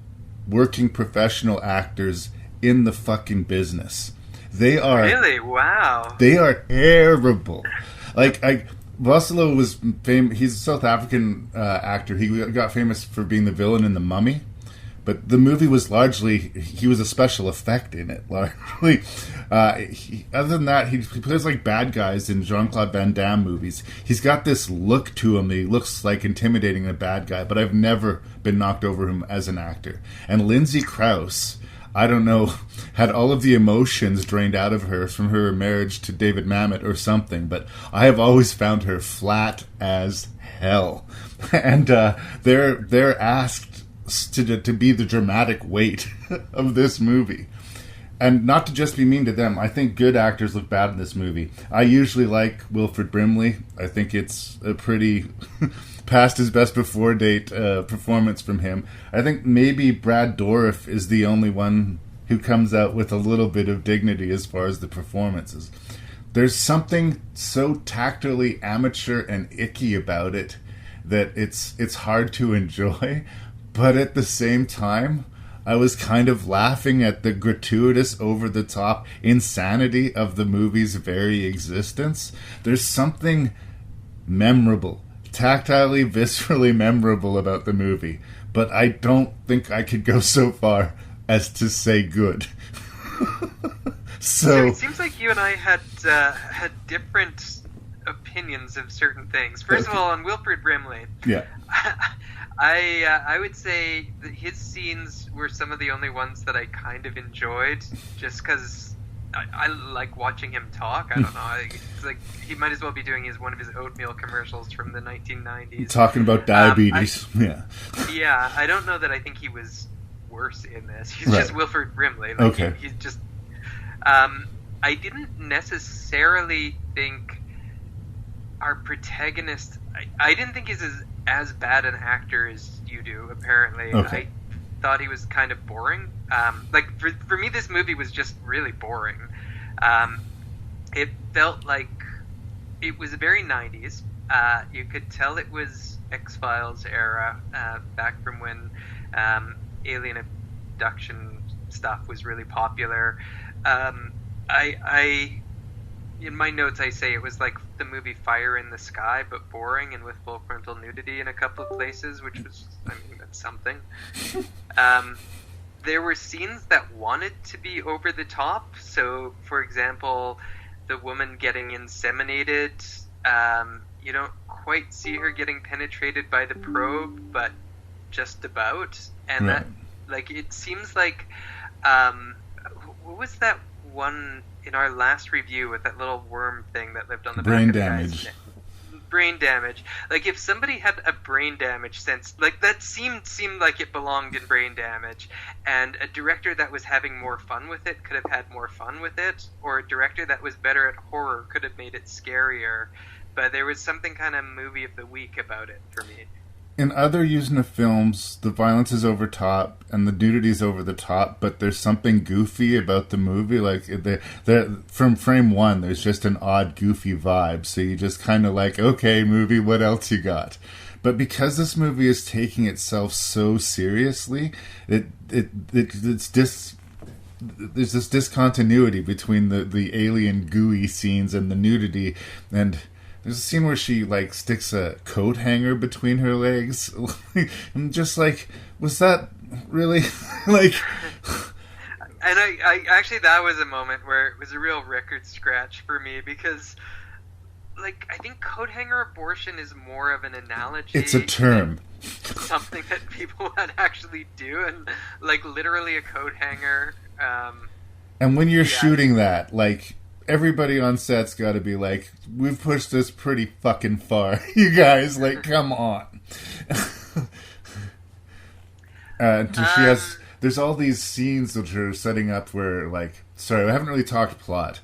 working professional actors in the fucking business. They are... Really? Wow. They are terrible. Vosloo was famous. He's a South African actor. He got famous for being the villain in The Mummy. But the movie was largely... He was a special effect in it, largely. Other than that, he plays like bad guys in Jean-Claude Van Damme movies. He's got this look to him that he looks like intimidating a bad guy, but I've never been knocked over him as an actor. And Lindsay Krause, I don't know, had all of the emotions drained out of her from her marriage to David Mamet or something, but I have always found her flat as hell. And they're asked to be the dramatic weight of this movie. And not to just be mean to them, I think good actors look bad in this movie. I usually like Wilford Brimley. I think it's a pretty past his best before date performance from him. I think maybe Brad Dourif is the only one who comes out with a little bit of dignity as far as the performances. There's something so tactily amateur and icky about it that it's hard to enjoy. But at the same time, I was kind of laughing at the gratuitous, over-the-top insanity of the movie's very existence. There's something memorable, tactilely, viscerally memorable about the movie. But I don't think I could go so far as to say good. So it seems like you and I had different opinions of certain things. First of all, on Wilford Brimley. Yeah. I would say that his scenes were some of the only ones that I kind of enjoyed, just because I like watching him talk. I don't know. It's like he might as well be doing one of his oatmeal commercials from the 1990s. Talking about diabetes. Yeah, I don't know that I think he was worse in this. He's right. Just Wilford Brimley. Okay. He's just... I didn't necessarily think our protagonist... I didn't think he's as bad an actor as you do, apparently. Okay. I thought he was kind of boring. For me, this movie was just really boring. It felt like it was very 90s. You could tell it was X-Files era, back from when alien abduction stuff was really popular. In my notes, I say it was like the movie Fire in the Sky, but boring and with full frontal nudity in a couple of places, which was, that's something. there were scenes that wanted to be over the top. So, for example, the woman getting inseminated, you don't quite see her getting penetrated by the probe, but just about. And Right. that, like, it seems like, what was that one in our last review with that little worm thing that lived on the Brain back of the guy's damage. neck? Brain damage. Like, if somebody had a brain damage sense, like, that seemed like it belonged in Brain Damage, and a director that was having more fun with it could have had more fun with it, or a director that was better at horror could have made it scarier, but there was something kind of movie of the week about it for me. In other Yuzna films, the violence is over top and the nudity is over the top, but there's something goofy about the movie. Like, from frame one, there's just an odd, goofy vibe. So you just kind of like, okay, movie, what else you got? But because this movie is taking itself so seriously, there's this discontinuity between the alien gooey scenes and the nudity. And there's a scene where she, like, sticks a coat hanger between her legs. I'm just like, was that really, like... And I actually, that was a moment where it was a real record scratch for me, because, like, I think coat hanger abortion is more of an analogy. It's a term. Something that people would actually do, and, like, literally a coat hanger. And when you're shooting that, like... Everybody on set's got to be like, we've pushed this pretty fucking far. You guys, like, come on. There's all these scenes which are setting up where, like, sorry, I haven't really talked plot.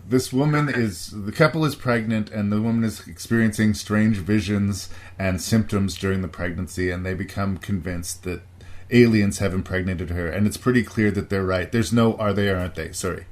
This woman the couple is pregnant, and the woman is experiencing strange visions and symptoms during the pregnancy, and they become convinced that aliens have impregnated her, and it's pretty clear that they're right. There's no are they or aren't they, sorry.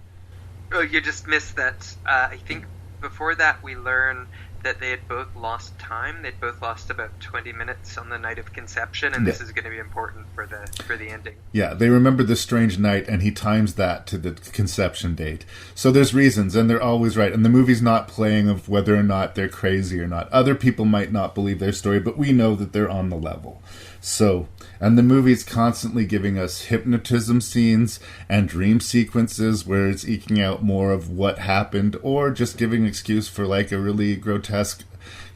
Oh, you just missed that. I think before that we learn that they had both lost time. They'd both lost about 20 minutes on the night of conception, and this is going to be important for the ending. Yeah, they remember the strange night, and he times that to the conception date. So there's reasons, and they're always right. And the movie's not playing of whether or not they're crazy or not. Other people might not believe their story, but we know that they're on the level. So, and the movie's constantly giving us hypnotism scenes and dream sequences where it's eking out more of what happened, or just giving an excuse for, like, a really grotesque,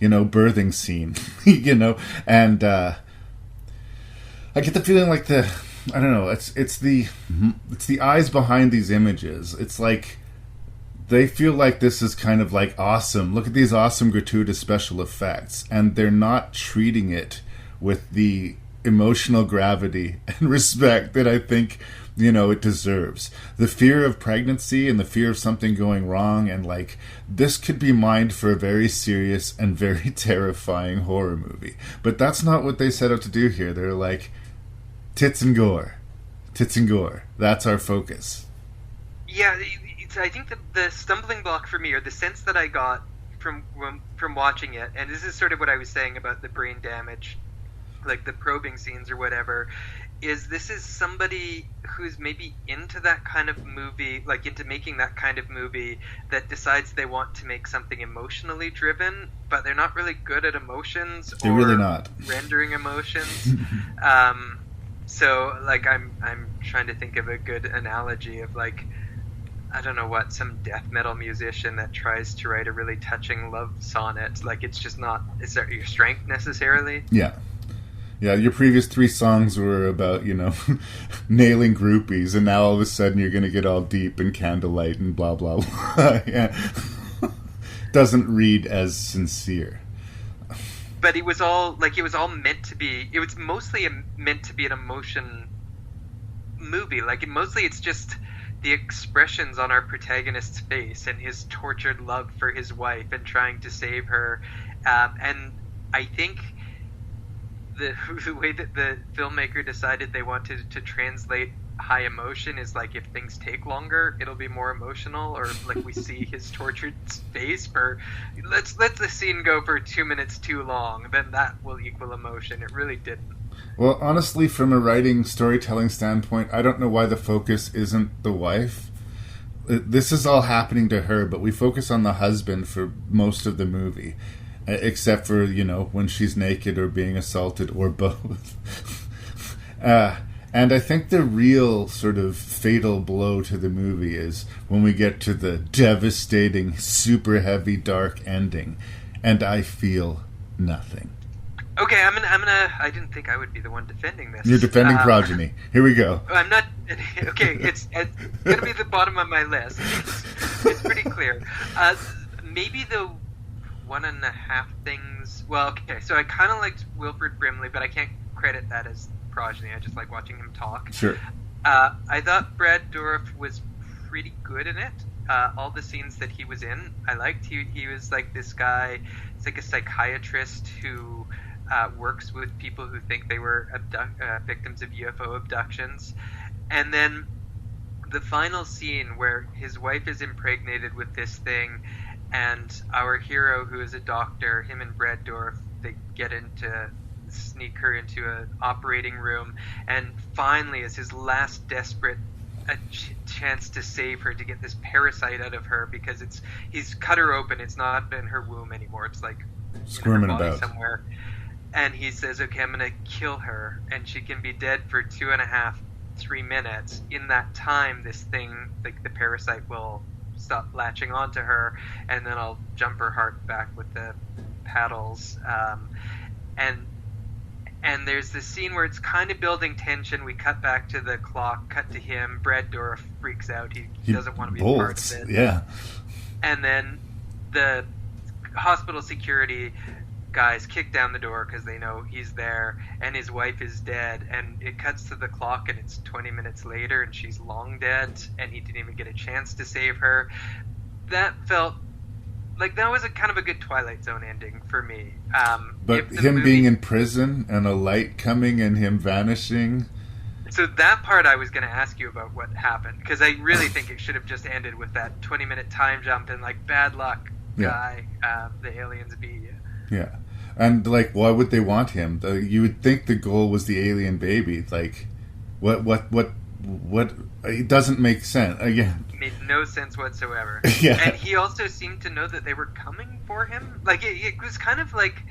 birthing scene, and I get the feeling like I don't know, it's the eyes behind these images. It's like they feel like this is kind of like awesome. Look at these awesome gratuitous special effects, and they're not treating it with the emotional gravity and respect that I think, it deserves. The fear of pregnancy and the fear of something going wrong, and, like, this could be mined for a very serious and very terrifying horror movie. But that's not what they set out to do here. They're like, tits and gore. Tits and gore. That's our focus. Yeah, I think that the stumbling block for me, or the sense that I got from watching it, and this is sort of what I was saying about the brain damage, like the probing scenes or whatever, is this is somebody who's maybe into that kind of movie, like into making that kind of movie, that decides they want to make something emotionally driven, but they're not really good at emotions. They're really not rendering emotions. So, like, I'm trying to think of a good analogy of, like, I don't know what, some death metal musician that tries to write a really touching love sonnet. Like, it's just not, it's not your strength necessarily. Yeah. Yeah, your previous 3 songs were about, nailing groupies, and now all of a sudden you're going to get all deep and candlelight and blah, blah, blah. Yeah. Doesn't read as sincere. But it was all meant to be, it was mostly meant to be an emotion movie. Like, mostly it's just the expressions on our protagonist's face and his tortured love for his wife and trying to save her. And I think the way that the filmmaker decided they wanted to translate high emotion is, like, if things take longer, it'll be more emotional, or, like, we see his tortured face for, let's let the scene go for 2 minutes too long, then that will equal emotion. It really didn't. Well, honestly, from a writing, storytelling standpoint, I don't know why the focus isn't the wife. This is all happening to her, but we focus on the husband for most of the movie. Except for, when she's naked or being assaulted or both. And I think the real sort of fatal blow to the movie is when we get to the devastating, super heavy, dark ending, and I feel nothing. Okay, I'm gonna. I didn't think I would be the one defending this. You're defending Progeny. Here we go. I'm not. Okay, it's gonna be the bottom of my list. It's pretty clear. Maybe the 1.5 things. Well, okay, so I kind of liked Wilford Brimley, but I can't credit that as Progeny. I just like watching him talk. Sure. I thought Brad Dourif was pretty good in it. All the scenes that he was in, I liked. He was like this guy. He's like a psychiatrist who works with people who think they were victims of UFO abductions. And then the final scene where his wife is impregnated with this thing, and our hero, who is a doctor, him and Brad Dourif, they sneak her into an operating room, and finally, as his last desperate chance to save her, to get this parasite out of her, because he's cut her open. It's not in her womb anymore. It's like squirming in her body about somewhere. And he says, okay, I'm going to kill her, and she can be dead for 2.5-3 minutes. In that time, this thing, like the parasite, will stop latching onto her, and then I'll jump her heart back with the paddles. And there's this scene where it's kind of building tension. We cut back to the clock, cut to him. Brad Dourif freaks out. He doesn't want to be a part of it. Yeah. And then the hospital security guys kick down the door because they know he's there, and his wife is dead. And it cuts to the clock, and it's 20 minutes later, and she's long dead, and he didn't even get a chance to save her. That felt like that was a kind of a good Twilight Zone ending for me. But him being in prison and a light coming and him vanishing. So that part I was going to ask you about what happened, because I really think it should have just ended with that 20-minute time jump and like bad luck guy, the aliens beat you. Yeah. And like, why would they want him? You would think the goal was the alien baby. Like, what? It doesn't make sense. Again, it made no sense whatsoever. Yeah. And he also seemed to know that they were coming for him. Like, it was kind of like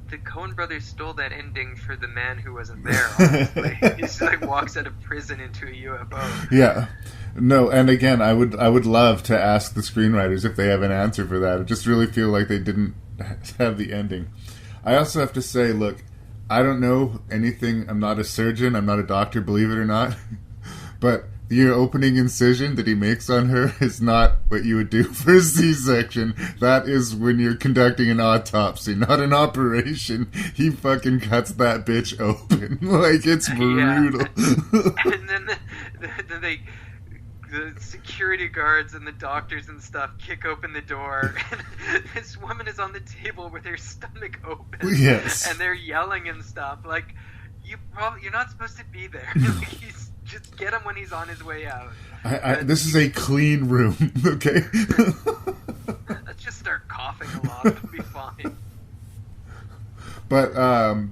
the Coen brothers stole that ending for the man who wasn't there, honestly. He just like walks out of prison into a UFO. Yeah. No, and again, I would love to ask the screenwriters if they have an answer for that. I just really feel like they didn't have the ending. I also have to say, look, I don't know anything. I'm not a surgeon. I'm not a doctor, believe it or not. But the opening incision that he makes on her is not what you would do for a C-section. That is when you're conducting an autopsy, not an operation. He fucking cuts that bitch open. Like, it's brutal. Yeah. And then the security guards and the doctors and stuff kick open the door, and this woman is on the table with her stomach open. Yes. And they're yelling and stuff. Like, you're not supposed to be there. Just get him when he's on his way out. This is a clean room, okay? Let's just start coughing a lot. It'll be fine. But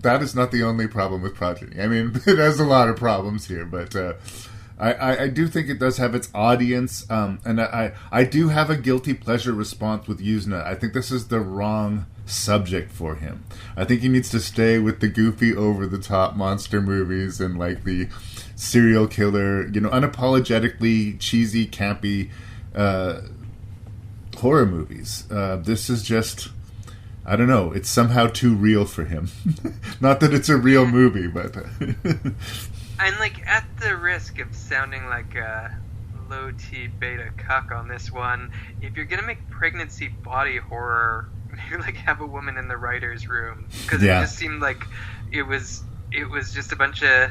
that is not the only problem with Progeny. I mean, it has a lot of problems here, but I do think it does have its audience, and I do have a guilty pleasure response with Yuzna. I think this is the wrong subject for him. I think he needs to stay with the goofy, over-the-top monster movies and like the serial killer, unapologetically cheesy, campy horror movies. This is just, I don't know, it's somehow too real for him. Not that it's a real movie, but... And like, at the risk of sounding like a low-T beta cuck on this one, if you're gonna make pregnancy body horror, you like have a woman in the writer's room, because it just seemed like it was just a bunch of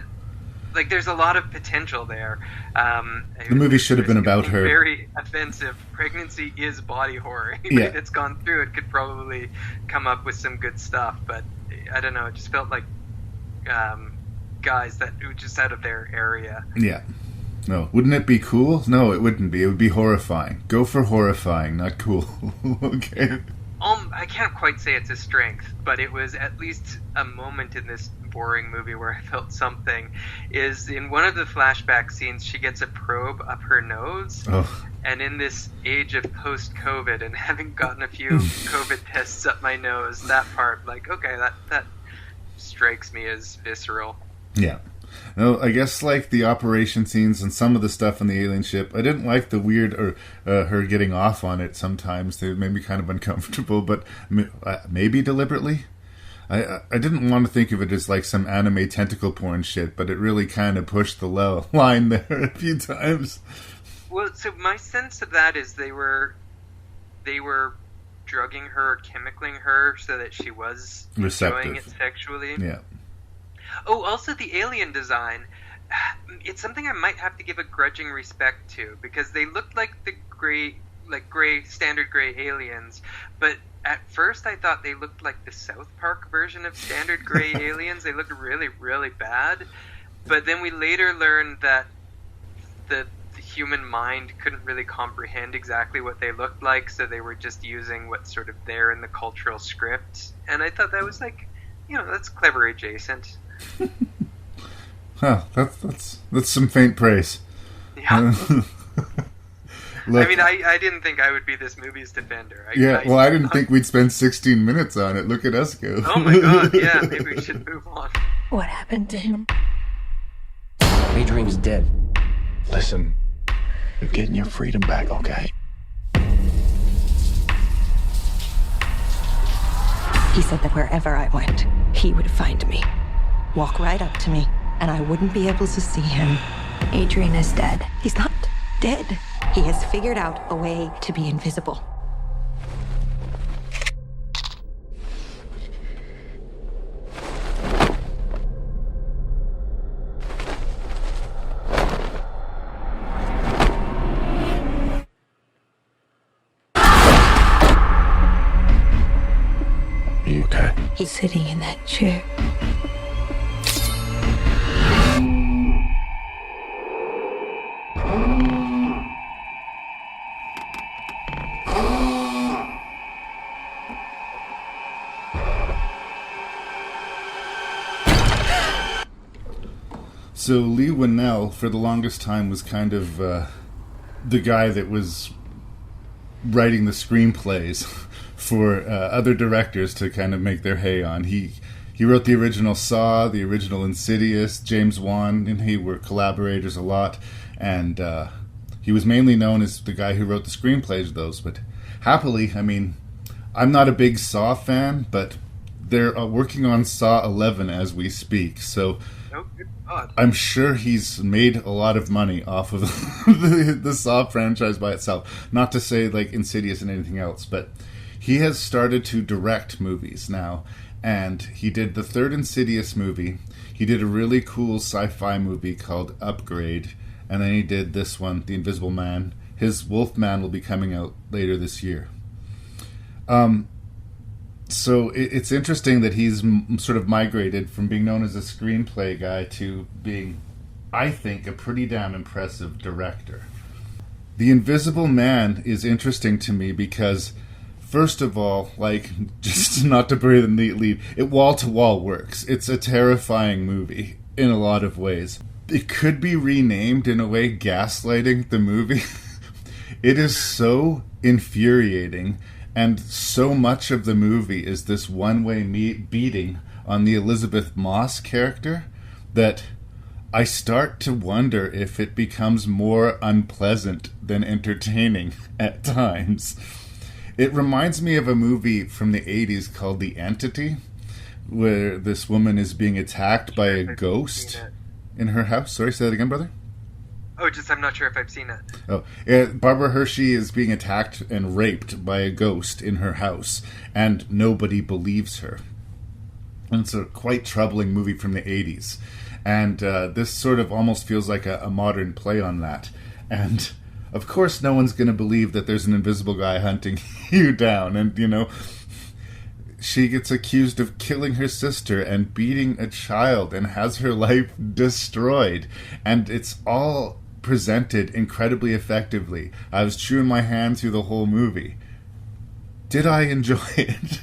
like, there's a lot of potential there. The movie should have been about her. Very offensive. Pregnancy is body horror. Anybody that's gone through it could probably come up with some good stuff, but I don't know. It just felt like guys that were just out of their area. Yeah. No. Wouldn't it be cool? No, it wouldn't be. It would be horrifying. Go for horrifying, not cool. Okay. I can't quite say it's a strength, but it was at least a moment in this boring movie where I felt something. Is in one of the flashback scenes, she gets a probe up her nose. Oh. And in this age of post-COVID and having gotten a few COVID tests up my nose, that part, like, okay, that strikes me as visceral. Yeah. No, I guess like the operation scenes and some of the stuff on the alien ship, I didn't like the weird or her getting off on it sometimes. They made me kind of uncomfortable, but maybe deliberately. I didn't want to think of it as like some anime tentacle porn shit, but it really kind of pushed the line there a few times. Well, so my sense of that is they were drugging her, chemicaling her, so that she was enjoying it sexually. Yeah. Oh, also the alien design. It's something I might have to give a grudging respect to, because they looked like the standard gray aliens, but at first I thought they looked like the South Park version of standard gray aliens. They looked really, really bad. But then we later learned that the human mind couldn't really comprehend exactly what they looked like, so they were just using what's sort of there in the cultural script. And I thought that was like, that's clever adjacent. Huh, that's some faint praise. Yeah. Look, I mean, I didn't think I would be this movie's defender. I didn't think we'd spend 16 minutes on it. Look at us go. Oh my god, yeah, maybe we should move on. What happened to him? Adrian's dead. Listen, you're getting your freedom back, okay? He said that wherever I went, he would find me. Walk right up to me, and I wouldn't be able to see him. Adrian is dead. He's not dead. He has figured out a way to be invisible. Are you okay? He's sitting in that chair. So Lee Winnell, for the longest time, was kind of the guy that was writing the screenplays for other directors to kind of make their hay on. He wrote the original Saw, the original Insidious. James Wan and he were collaborators a lot, and he was mainly known as the guy who wrote the screenplays of those. But happily, I mean, I'm not a big Saw fan, but they're working on Saw 11 as we speak, so I'm sure he's made a lot of money off of the Saw franchise by itself. Not to say like Insidious and anything else, but he has started to direct movies now. And he did the third Insidious movie. He did a really cool sci-fi movie called Upgrade. And then he did this one, The Invisible Man. His Wolfman will be coming out later this year. So it's interesting that he's sort of migrated from being known as a screenplay guy to being, I think, a pretty damn impressive director. The Invisible Man is interesting to me because, first of all, like, just not to bury the lead, it wall-to-wall works. It's a terrifying movie in a lot of ways. It could be renamed, in a way, Gaslighting the movie. It is so infuriating. And so much of the movie is this one-way beating on the Elizabeth Moss character that I start to wonder if it becomes more unpleasant than entertaining at times. It reminds me of a movie from the 80s called The Entity, where this woman is being attacked by a ghost in her house. Sorry, say that again, brother? Oh, I'm not sure if I've seen it. Oh, yeah, Barbara Hershey is being attacked and raped by a ghost in her house, and nobody believes her. And it's a quite troubling movie from the 80s. And this sort of almost feels like a modern play on that. And, of course, no one's going to believe that there's an invisible guy hunting you down. And, she gets accused of killing her sister and beating a child and has her life destroyed. And it's all presented incredibly effectively. I was chewing my hand through the whole movie. Did I enjoy it?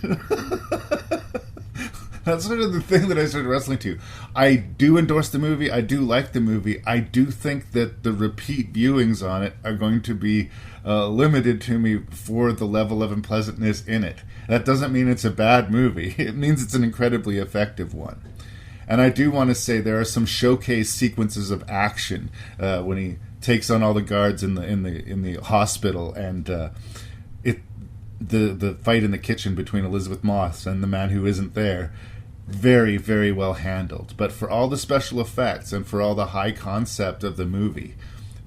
That's sort of the thing that I started wrestling to. I do endorse the movie. I do like the movie. I do think that the repeat viewings on it are going to be limited to me for the level of unpleasantness in it. That doesn't mean it's a bad movie. It means it's an incredibly effective one. And I do want to say there are some showcase sequences of action when he takes on all the guards in the hospital, and the fight in the kitchen between Elizabeth Moss and the man who isn't there. Very, very well handled. But for all the special effects and for all the high concept of the movie,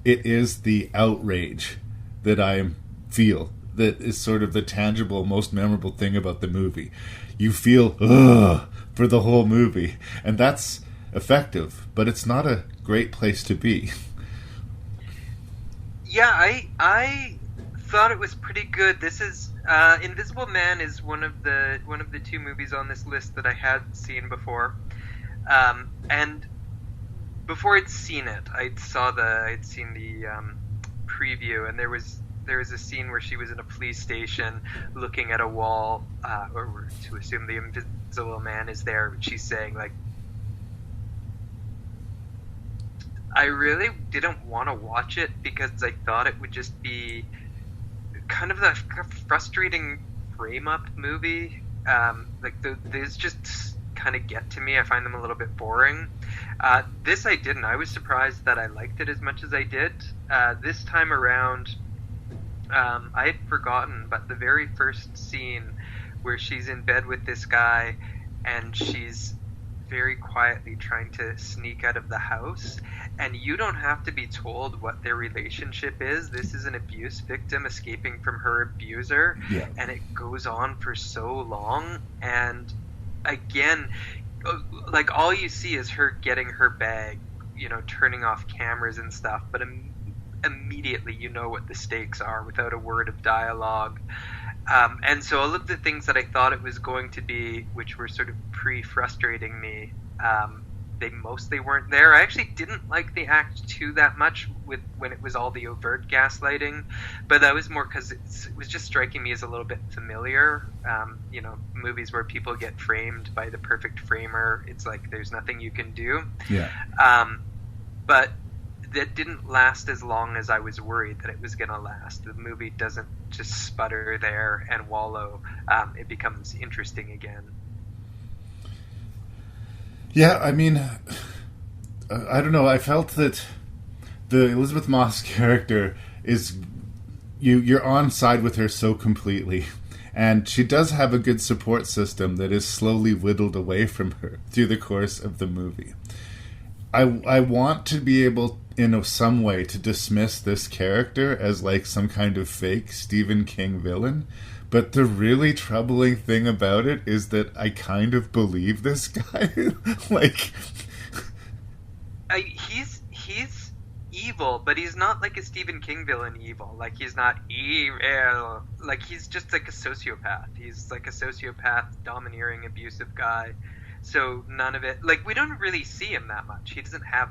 it is the outrage that I feel that is sort of the tangible, most memorable thing about the movie. You feel, ugh, for the whole movie. And that's effective, but it's not a great place to be. Yeah, I thought it was pretty good. This is Invisible Man is one of the two movies on this list that I had seen before, and before I'd seen it, I'd seen the preview, and there was a scene where she was in a police station looking at a wall, or we're to assume the Invisible Man is there. She's saying, like, I really didn't want to watch it because I thought it would just be kind of a frustrating frame-up movie. These just kind of get to me. I find them a little bit boring. This I didn't. I was surprised that I liked it as much as I did. This time around, I had forgotten, but the very first scene where she's in bed with this guy and she's very quietly trying to sneak out of the house, and you don't have to be told what their relationship is. This is an abuse victim escaping from her abuser, and it goes on for so long, and again, like, all you see is her getting her bag, turning off cameras and stuff, but immediately you know what the stakes are without a word of dialogue. And so all of the things that I thought it was going to be, which were sort of pre-frustrating me, they mostly weren't there. I actually didn't like the Act 2 that much when it was all the overt gaslighting, but that was more because it was just striking me as a little bit familiar. Movies where people get framed by the perfect framer, it's like there's nothing you can do. Yeah. But that didn't last as long as I was worried that it was going to last. The movie doesn't just sputter there and wallow. It becomes interesting again. Yeah, I mean, I don't know. I felt that the Elizabeth Moss character is... You're on side with her so completely. And she does have a good support system that is slowly whittled away from her through the course of the movie. I want to be able, in some way, to dismiss this character as like some kind of fake Stephen King villain. But the really troubling thing about it is that I kind of believe this guy. He's evil, but he's not like a Stephen King villain evil. Like, he's not evil. Like, he's just like a sociopath. He's like a sociopath, domineering, abusive guy. So none of it, like, we don't really see him that much. He doesn't have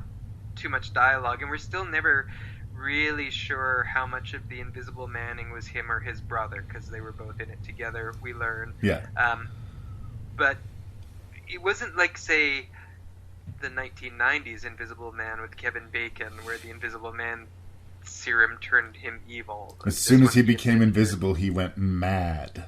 too much dialogue, and we're still never really sure how much of the Invisible Manning was him or his brother, because they were both in it together, we learn. Yeah. But it wasn't like, say, the 1990s Invisible Man with Kevin Bacon, where the Invisible Man serum turned him evil. As soon as he became invisible, he went mad.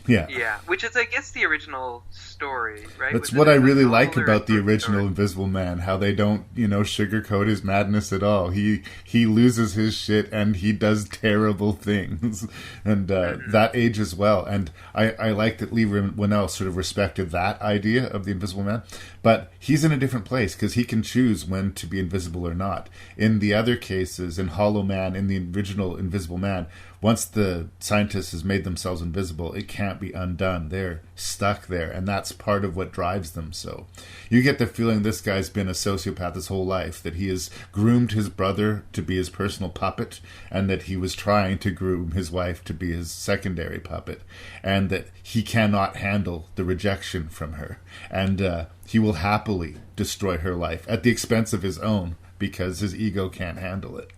Yeah. Yeah, which is, I guess, the original story, right? That's what I really like about the original Invisible Man, how they don't, sugarcoat his madness at all. He loses his shit and he does terrible things. And that ages well. And I like that Lee Winnell sort of respected that idea of the Invisible Man. But he's in a different place because he can choose when to be invisible or not. In the other cases, in Hollow Man, in the original Invisible Man, once the scientist has made themselves invisible, it can't be undone. They're stuck there, and that's part of what drives them. So you get the feeling this guy's been a sociopath his whole life, that he has groomed his brother to be his personal puppet, and that he was trying to groom his wife to be his secondary puppet, and that he cannot handle the rejection from her. And he will happily destroy her life at the expense of his own because his ego can't handle it.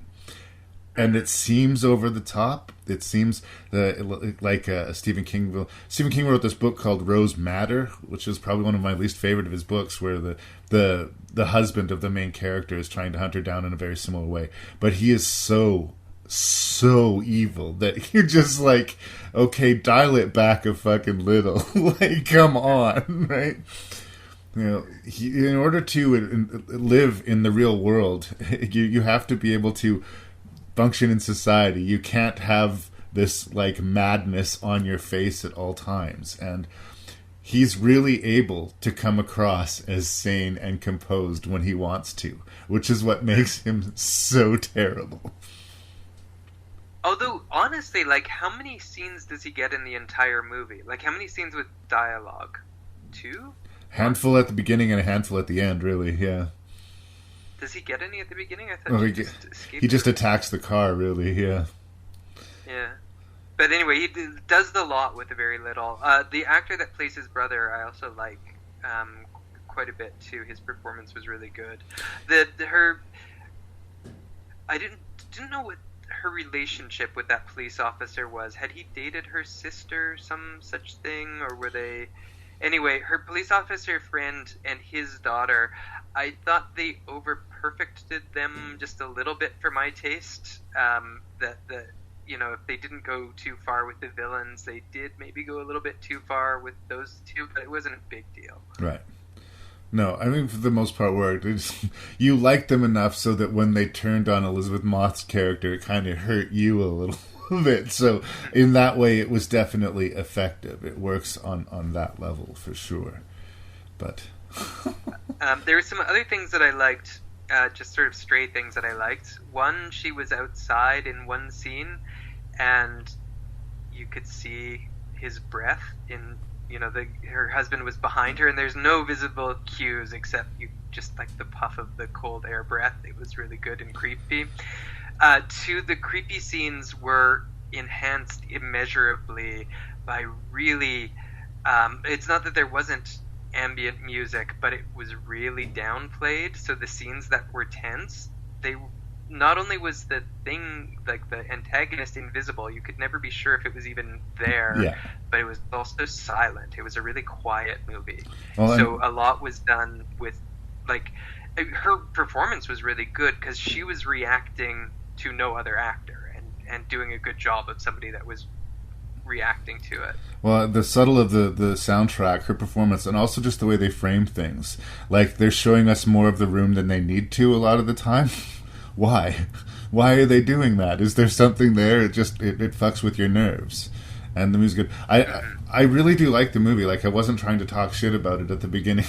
And it seems over the top. It seems like Stephen King will. Stephen King wrote this book called Rose Madder, which is probably one of my least favorite of his books, where the husband of the main character is trying to hunt her down in a very similar way. But he is so evil that you're just like, okay, dial it back a fucking little. Like, come on, right? You know, in order to live in the real world, you have to be able to function in society. You can't have this like madness on your face at all times, and he's really able to come across as sane and composed when he wants to, which is what makes him so terrible. Although, honestly, like, how many scenes does he get in the entire movie? Like, how many scenes with dialogue? 2? Handful at the beginning and a handful at the end, really, yeah. Does he get any at the beginning? I thought he just attacks the car, really, yeah. Yeah. But anyway, he does the lot with very little. The actor that plays his brother, I also like quite a bit, too. His performance was really good. I didn't know what her relationship with that police officer was. Had he dated her sister, some such thing, or were they... Anyway, her police officer friend and his daughter, I thought they over-perfected them just a little bit for my taste. You know, if they didn't go too far with the villains, they did maybe go a little bit too far with those two, but it wasn't a big deal. Right. No, I mean, for the most part, worked. You liked them enough so that when they turned on Elizabeth Moss's character, it kind of hurt you a little bit. So in that way, it was definitely effective. It works on that level for sure. But there were some other things that I liked, just sort of stray things that I liked. One, she was outside in one scene, and you could see his breath in... You know, her husband was behind her, and there's no visible cues except just like the puff of the cold air breath. It was really good and creepy. The creepy scenes were enhanced immeasurably by really... it's not that there wasn't ambient music, but it was really downplayed. So the scenes that were tense, not only was the thing, like the antagonist, invisible, you could never be sure if it was even there, but it was also silent. It was a really quiet movie. Well, so a lot was done with, like, her performance was really good because she was reacting to no other actor and doing a good job of somebody that was reacting to it. Well, the subtle of the soundtrack, her performance, and also just the way they frame things. Like, they're showing us more of the room than they need to a lot of the time. Why? Why are they doing that? Is there something there? It fucks with your nerves. And the music's good. I really do like the movie. Like, I wasn't trying to talk shit about it at the beginning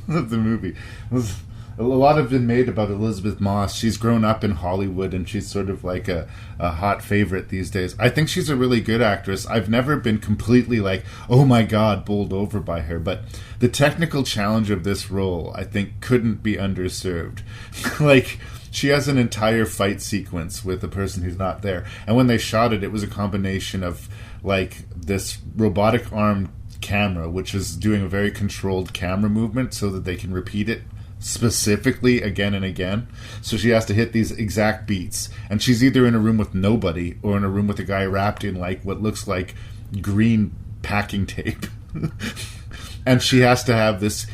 of the movie. A lot have been made about Elizabeth Moss. She's grown up in Hollywood, and she's sort of like a hot favorite these days. I think she's a really good actress. I've never been completely like, oh my god, bowled over by her. But the technical challenge of this role, I think, couldn't be underserved. Like... She has an entire fight sequence with a person who's not there. And when they shot it, it was a combination of, like, this robotic arm camera, which is doing a very controlled camera movement so that they can repeat it specifically again and again. So she has to hit these exact beats. And she's either in a room with nobody or in a room with a guy wrapped in, like, what looks like green packing tape. And she has to have this...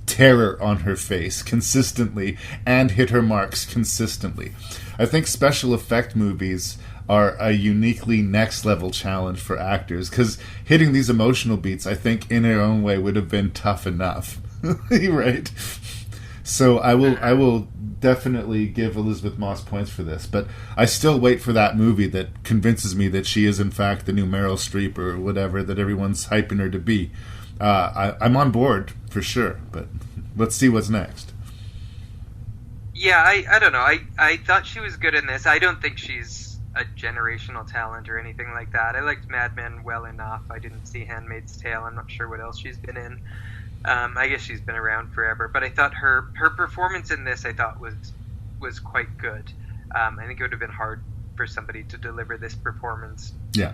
terror on her face consistently and hit her marks consistently. I think special effect movies are a uniquely next level challenge for actors because hitting these emotional beats, I think, in their own way would have been tough enough. Right? So I will definitely give Elizabeth Moss points for this, but I still wait for that movie that convinces me that she is in fact the new Meryl Streep or whatever that everyone's hyping her to be. I'm on board for sure, but let's see what's next. Yeah, I don't know. I thought she was good in this. I don't think she's a generational talent or anything like that. I liked Mad Men well enough. I didn't see Handmaid's Tale. I'm not sure what else she's been in. I guess she's been around forever, but I thought her performance in this was quite good. I think it would have been hard for somebody to deliver this performance. Yeah.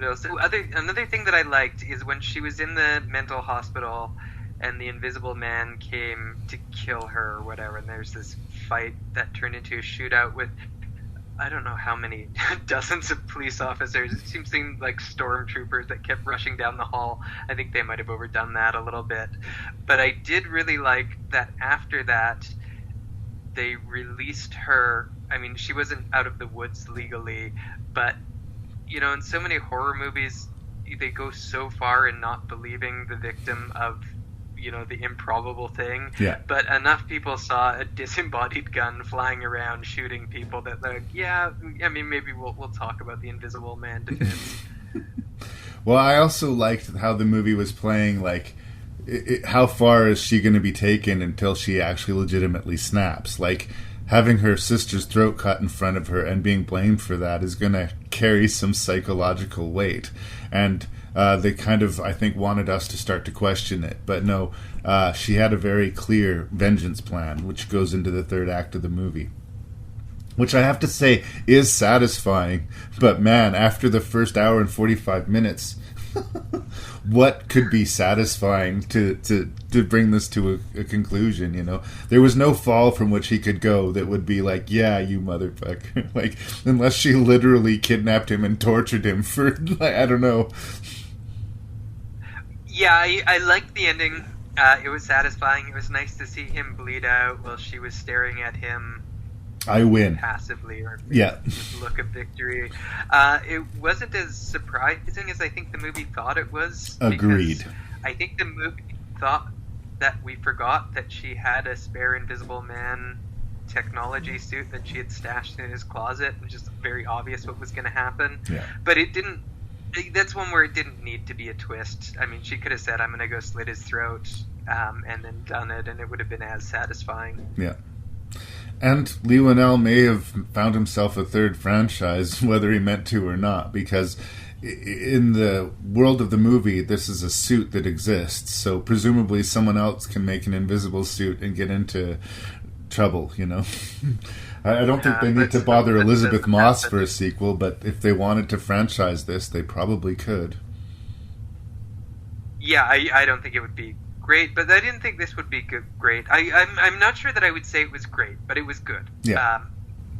Another thing that I liked is when she was in the mental hospital and the Invisible Man came to kill her or whatever, and there's this fight that turned into a shootout with I don't know how many dozens of police officers. It seemed like stormtroopers that kept rushing down the hall. I think they might have overdone that a little bit. But I did really like that after that they released her. I mean, she wasn't out of the woods legally, but you know, in so many horror movies, they go so far in not believing the victim of, you know, the improbable thing. Yeah. But enough people saw a disembodied gun flying around shooting people that they're like, yeah, I mean, maybe we'll talk about the Invisible Man defense. Well, I also liked how the movie was playing, like, how far is she going to be taken until she actually legitimately snaps? Like, having her sister's throat cut in front of her and being blamed for that is going to carry some psychological weight. And they kind of, I think, wanted us to start to question it. But no, she had a very clear vengeance plan, which goes into the third act of the movie. Which I have to say is satisfying. But man, after the first hour and 45 minutes... what could be satisfying to bring this to a conclusion, you know? There was no fall from which he could go that would be like, yeah, you motherfucker. Like, unless she literally kidnapped him and tortured him for, like, I don't know. Yeah, I liked the ending. It was satisfying. It was nice to see him bleed out while she was staring at him. I win. Passively, or yeah. With a look of victory. It wasn't as surprising as I think the movie thought it was. Agreed. I think the movie thought that we forgot that she had a spare Invisible Man technology suit that she had stashed in his closet, which is very obvious what was going to happen. Yeah. But it didn't. That's one where it didn't need to be a twist. I mean, she could have said, "I'm going to go slit his throat," and then done it, and it would have been as satisfying. Yeah. And Lee Winnell may have found himself a third franchise, whether he meant to or not, because in the world of the movie, this is a suit that exists, so presumably someone else can make an invisible suit and get into trouble, you know? I don't think they need to bother Elizabeth Moss for a sequel, but if they wanted to franchise this, they probably could. Yeah, I don't think it would be great, but I didn't think this would be great. I'm not sure that I would say it was great, but it was good. Yeah.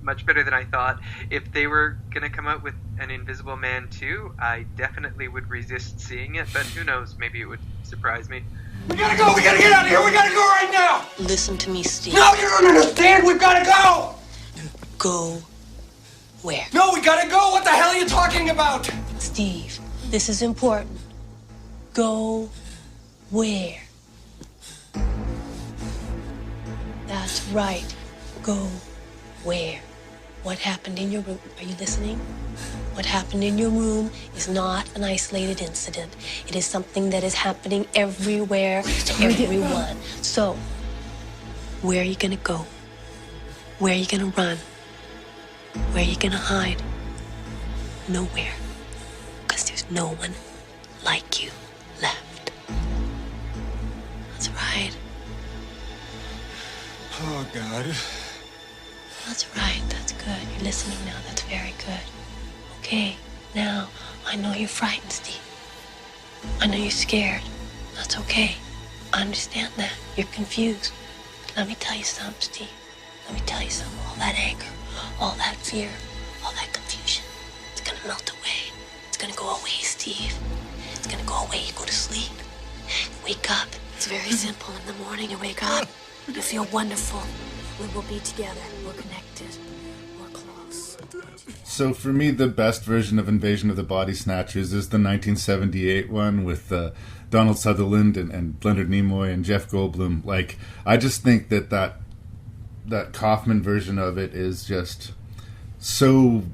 Much better than I thought. If they were going to come out with an Invisible Man 2, I definitely would resist seeing it, but who knows, maybe it would surprise me. We gotta go! We gotta get out of here! We gotta go right now! Listen to me, Steve. No, you don't understand! We've gotta go! Go where? No, we gotta go! What the hell are you talking about? Steve, this is important. Go where? That's right. Go where? What happened in your room? Are you listening? What happened in your room is not an isolated incident. It is something that is happening everywhere to everyone. So, where are you gonna go? Where are you gonna run? Where are you gonna hide? Nowhere. Because there's no one like you left. That's right. Oh, God. That's right. That's good. You're listening now. That's very good. Okay, now, I know you're frightened, Steve. I know you're scared. That's okay. I understand that. You're confused. Let me tell you something, Steve. Let me tell you something. All that anger, all that fear, all that confusion, it's gonna melt away. It's gonna go away, Steve. It's gonna go away. You go to sleep. You wake up. It's very simple. In the morning, you wake up. You feel wonderful. We will be together. We're connected. We're close. So for me, the best version of Invasion of the Body Snatchers is the 1978 one with Donald Sutherland and Leonard Nimoy and Jeff Goldblum. Like, I just think that Kaufman version of it is just so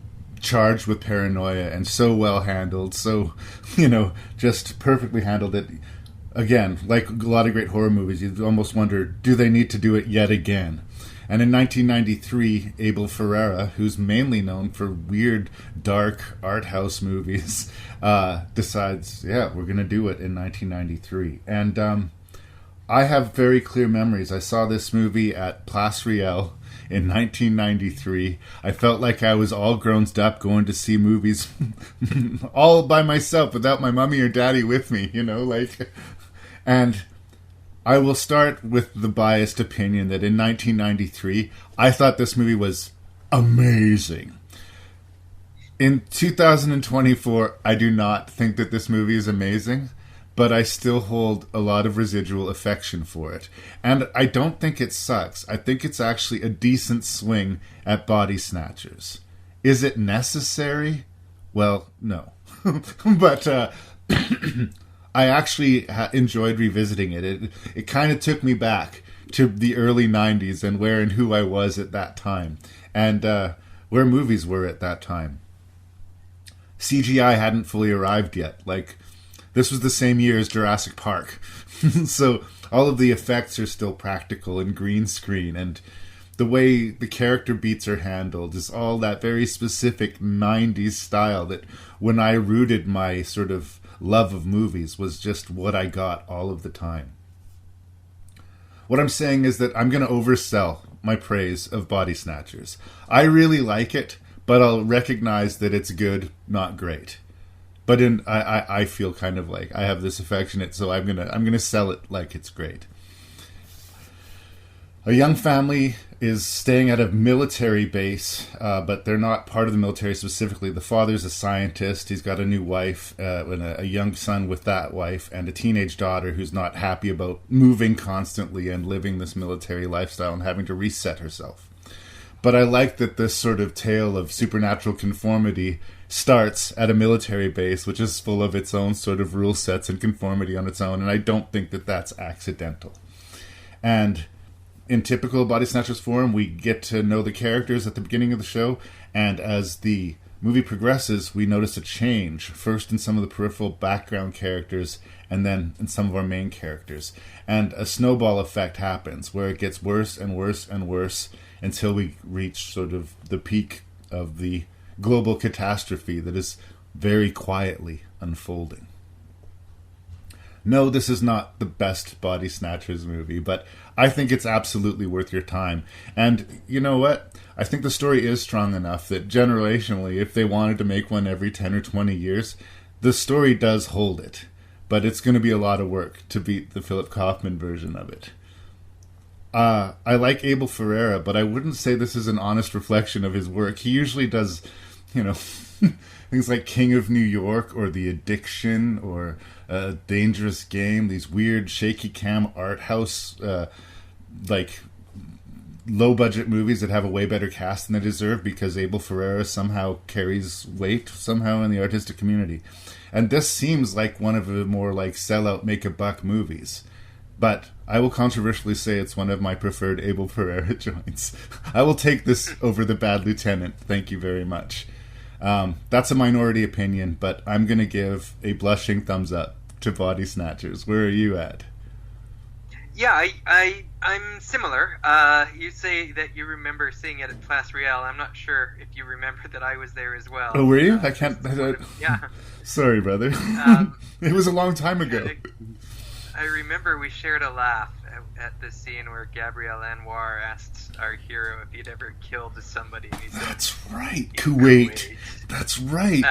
charged with paranoia and so well handled, so, you know, just perfectly handled it. Again, like a lot of great horror movies, you almost wonder, do they need to do it yet again? And in 1993, Abel Ferrara, who's mainly known for weird, dark art house movies, decides, yeah, we're going to do it in 1993. And I have very clear memories. I saw this movie at Place Riel in 1993. I felt like I was all grown up going to see movies all by myself without my mommy or daddy with me, you know, like... And I will start with the biased opinion that in 1993, I thought this movie was amazing. In 2024, I do not think that this movie is amazing, but I still hold a lot of residual affection for it. And I don't think it sucks. I think it's actually a decent swing at Body Snatchers. Is it necessary? Well, no. But I actually enjoyed revisiting it. It kind of took me back to the early 90s and where and who I was at that time, and where movies were at that time. CGI hadn't fully arrived yet. Like, this was the same year as Jurassic Park. So all of the effects are still practical and green screen, and the way the character beats are handled is all that very specific 90s style that when I rooted my sort of love of movies was just what I got all of the time. What I'm saying is that I'm going to oversell my praise of Body Snatchers. I really like it, but I'll recognize that it's good, not great. But I feel kind of like I have this affectionate, so I'm gonna sell it like it's great. A young family is staying at a military base, but they're not part of the military specifically. The father's a scientist. He's got a new wife, and a young son with that wife, and a teenage daughter who's not happy about moving constantly and living this military lifestyle and having to reset herself. But I like that this sort of tale of supernatural conformity starts at a military base, which is full of its own sort of rule sets and conformity on its own, and I don't think that that's accidental. And in typical Body Snatchers form, we get to know the characters at the beginning of the show, and as the movie progresses, we notice a change, first in some of the peripheral background characters, and then in some of our main characters. And a snowball effect happens, where it gets worse and worse and worse, until we reach sort of the peak of the global catastrophe that is very quietly unfolding. No, this is not the best Body Snatchers movie, but I think it's absolutely worth your time. And you know what? I think the story is strong enough that generationally, if they wanted to make one every 10 or 20 years, the story does hold it. But it's going to be a lot of work to beat the Philip Kaufman version of it. I like Abel Ferrara, but I wouldn't say this is an honest reflection of his work. He usually does, things like King of New York or The Addiction or Dangerous Game, these weird shaky cam art house, low budget movies that have a way better cast than they deserve because Abel Ferrara somehow carries weight somehow in the artistic community. And this seems like one of the more like sell out, make a buck movies. But I will controversially say it's one of my preferred Abel Ferrara joints. I will take this over The Bad Lieutenant. Thank you very much. That's a minority opinion, but I'm going to give a blushing thumbs up to Body Snatchers. Where are you at? Yeah, I'm similar. You say that you remember seeing it at Place Royale. I'm not sure if you remember that I was there as well. Oh, were you? Yeah. Sorry, brother. It was a long time ago. I remember we shared a laugh at the scene where Gabrielle Anwar asked our hero if he'd ever killed somebody. And he said, "That's right, Kuwait." That's right.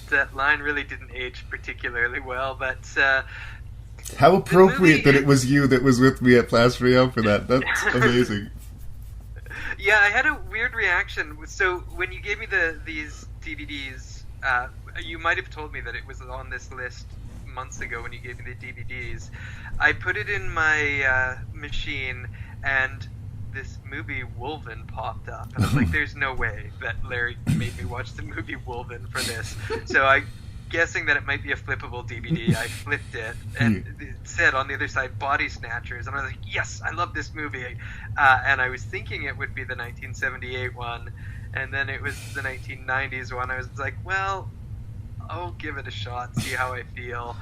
That line really didn't age particularly well, but how appropriate that it was you that was with me at Place Royale for that. That's amazing. Yeah, I had a weird reaction. So when you gave me these DVDs, you might have told me that it was on this list months ago when you gave me the DVDs. I put it in my machine, and this movie Wolven popped up, and I was like, "There's no way that Larry made me watch the movie Wolven for this." So I, guessing that it might be a flippable DVD, I flipped it, and it said on the other side Body Snatchers, and I was like, "Yes, I love this movie." And I was thinking it would be the 1978 one, and then it was the 1990s one. I was like, "Well, I'll give it a shot, see how I feel."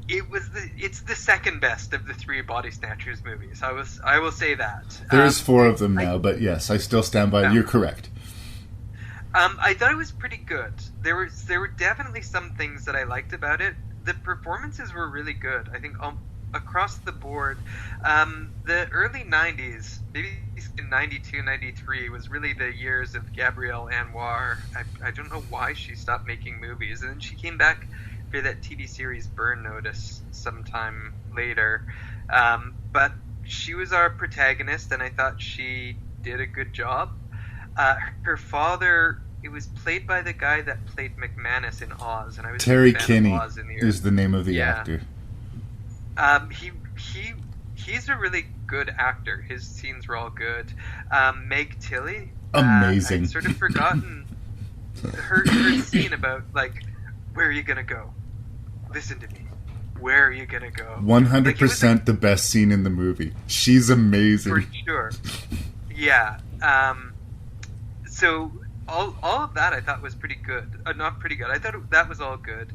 It's the second best of the three Body Snatchers movies. I will say that. There's four of them now, but yes, I still stand by. You're correct. I thought it was pretty good. There were definitely some things that I liked about it. The performances were really good. I think across the board. The early 90s, maybe in 92, 93, was really the years of Gabrielle Anwar. I don't know why she stopped making movies. And then she came back for that TV series Burn Notice sometime later. But she was our protagonist, and I thought she did a good job. Her father, it was played by the guy that played McManus in Oz. And I was Terry Kinney is the name of the actor. He's a really good actor. His scenes were all good. Meg Tilly, amazing. I'd sort of forgotten her scene about like where are you gonna go? Listen to me. Where are you gonna go? 100% the best scene in the movie. She's amazing. For sure. Yeah. So all of that I thought was pretty good. Not pretty good. I thought that was all good.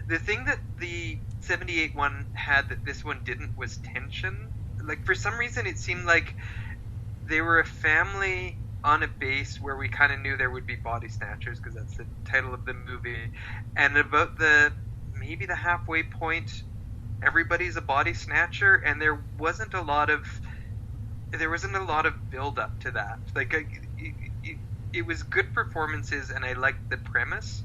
The thing that the 78 one had that this one didn't was tension. Like, for some reason it seemed like they were a family on a base where we kind of knew there would be body snatchers, because that's the title of the movie. And about maybe the halfway point, everybody's a body snatcher, and there wasn't a lot of build up to that. Like, it was good performances, and I liked the premise.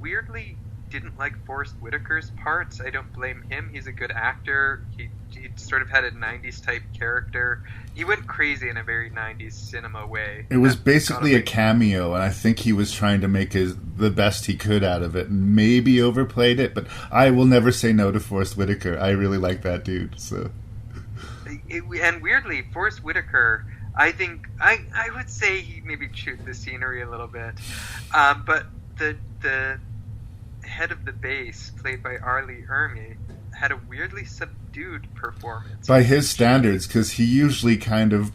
Weirdly, didn't like Forrest Whitaker's parts. I don't blame him. He's a good actor. He sort of had a 90s type character. He went crazy in a very 90s cinema way. It was basically a cameo, and I think he was trying to make the best he could out of it. Maybe overplayed it, but I will never say no to Forrest Whitaker. I really like that dude. So, and weirdly, Forrest Whitaker, I think I would say he maybe chewed the scenery a little bit, but the head of the base, played by Arlie Ermy, had a weirdly subdued performance. By his standards, because he usually kind of,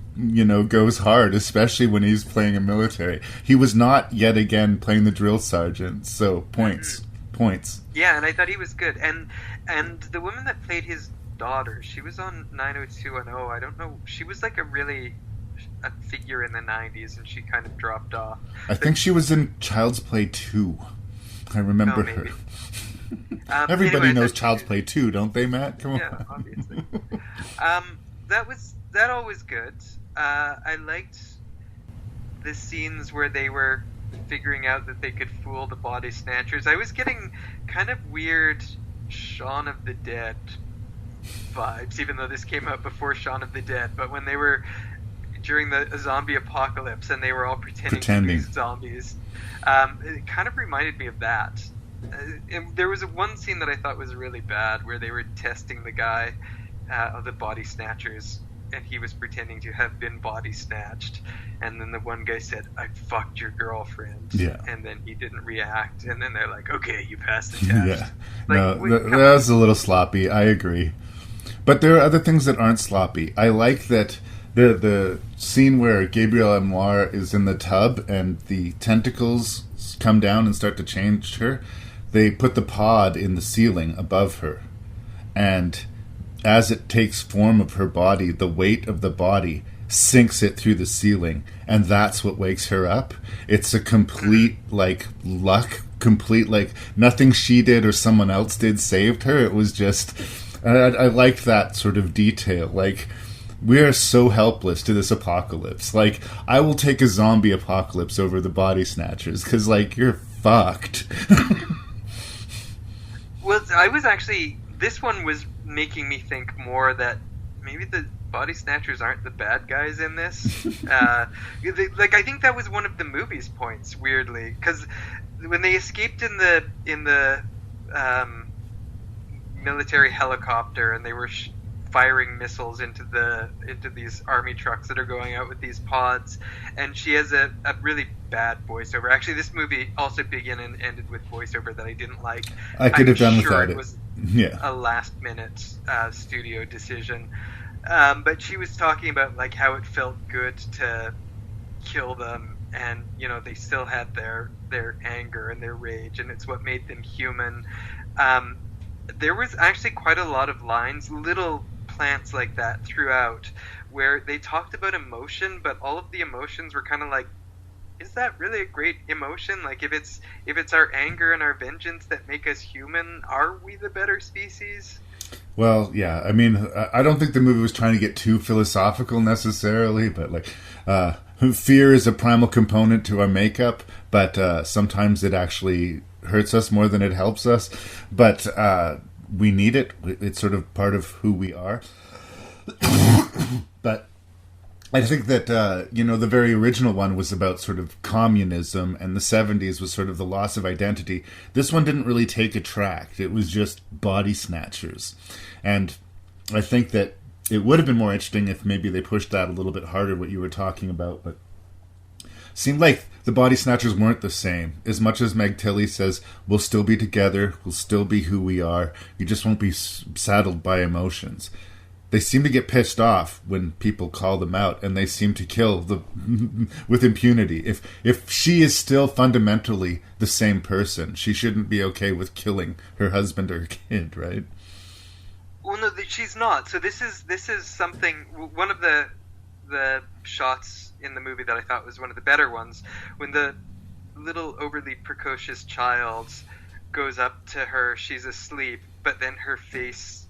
goes hard, especially when he's playing a military. He was not, yet again, playing the drill sergeant, so points. Yeah, and I thought he was good. And the woman that played his daughter, she was on 90210, I don't know, she was like a figure in the 90s, and she kind of dropped off. I think she was in Child's Play 2. I remember her. Everybody knows Child's Play 2, don't they, Matt? Come on. Yeah, obviously. That all was good. I liked the scenes where they were figuring out that they could fool the body snatchers. I was getting kind of weird Shaun of the Dead vibes, even though this came out before Shaun of the Dead. But when they were during the zombie apocalypse and they were all pretending to be zombies, it kind of reminded me of that. There was one scene that I thought was really bad where they were testing the guy of the body snatchers, and he was pretending to have been body snatched, and then the one guy said, "I fucked your girlfriend," and then he didn't react, and then they're like, "Okay, you passed the test." That was a little sloppy. I agree, but there are other things that aren't sloppy. I like that the scene where Gabrielle Anwar is in the tub and the tentacles come down and start to change her. They put the pod in the ceiling above her, and as it takes form of her body, the weight of the body sinks it through the ceiling, and that's what wakes her up. It's a complete luck, nothing she did or someone else did saved her. It was just, I liked that sort of detail. We are so helpless to this apocalypse. I will take a zombie apocalypse over the body snatchers, because you're fucked. Well, this one was making me think more that maybe the body snatchers aren't the bad guys in this. I think that was one of the movie's points, weirdly, because when they escaped in the military helicopter and they were firing missiles into these army trucks that are going out with these pods, and she has a really bad voiceover. Actually, this movie also began and ended with voiceover that I didn't like. I could have done without it. It was a last minute studio decision, but she was talking about how it felt good to kill them, and they still had their anger and their rage, and it's what made them human. There was actually quite a lot of lines, little plants like that throughout, where they talked about emotion, but all of the emotions were kind of is that really a great emotion? If it's our anger and our vengeance that make us human, are we the better species? Well, yeah. I mean, I don't think the movie was trying to get too philosophical necessarily, but fear is a primal component to our makeup, but sometimes it actually hurts us more than it helps us. But we need it. It's sort of part of who we are. But I think that, the very original one was about sort of communism, and the 70s was sort of the loss of identity. This one didn't really take a track. It was just body snatchers. And I think that it would have been more interesting if maybe they pushed that a little bit harder, what you were talking about. But seemed like the Body Snatchers weren't the same. As much as Meg Tilly says, we'll still be together, we'll still be who we are, you just won't be saddled by emotions. They seem to get pissed off when people call them out, and they seem to kill with impunity. If she is still fundamentally the same person, she shouldn't be okay with killing her husband or kid, right? Well, no, she's not. So this is something. One of the shots in the movie that I thought was one of the better ones, when the little overly precocious child goes up to her, she's asleep, but then her face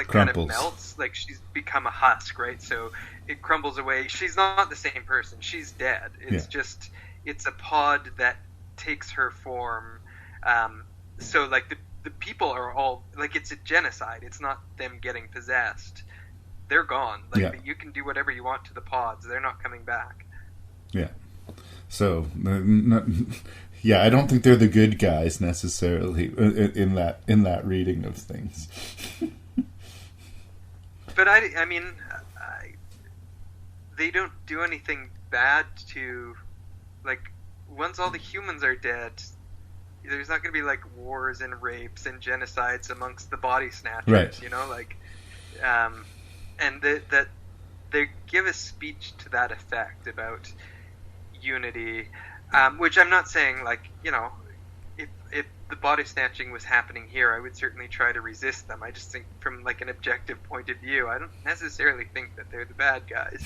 kind of melts, like she's become a husk, right? So it crumbles away. She's not the same person. She's dead. It's just, it's a pod that takes her form. So like the people are all, like, it's a genocide. It's not them getting possessed. They're gone. Like you can do whatever you want to the pods. They're not coming back. Yeah. So I don't think they're the good guys necessarily in that reading of things. But I mean, they don't do anything bad to, like, once all the humans are dead, there's not going to be, like, wars and rapes and genocides amongst the Body Snatchers, right. You know, like, and that they give a speech to that effect about unity, which I'm not saying, like, you know, if the body snatching was happening here, I would certainly try to resist them. I just think from, like, an objective point of view, I don't necessarily think that they're the bad guys.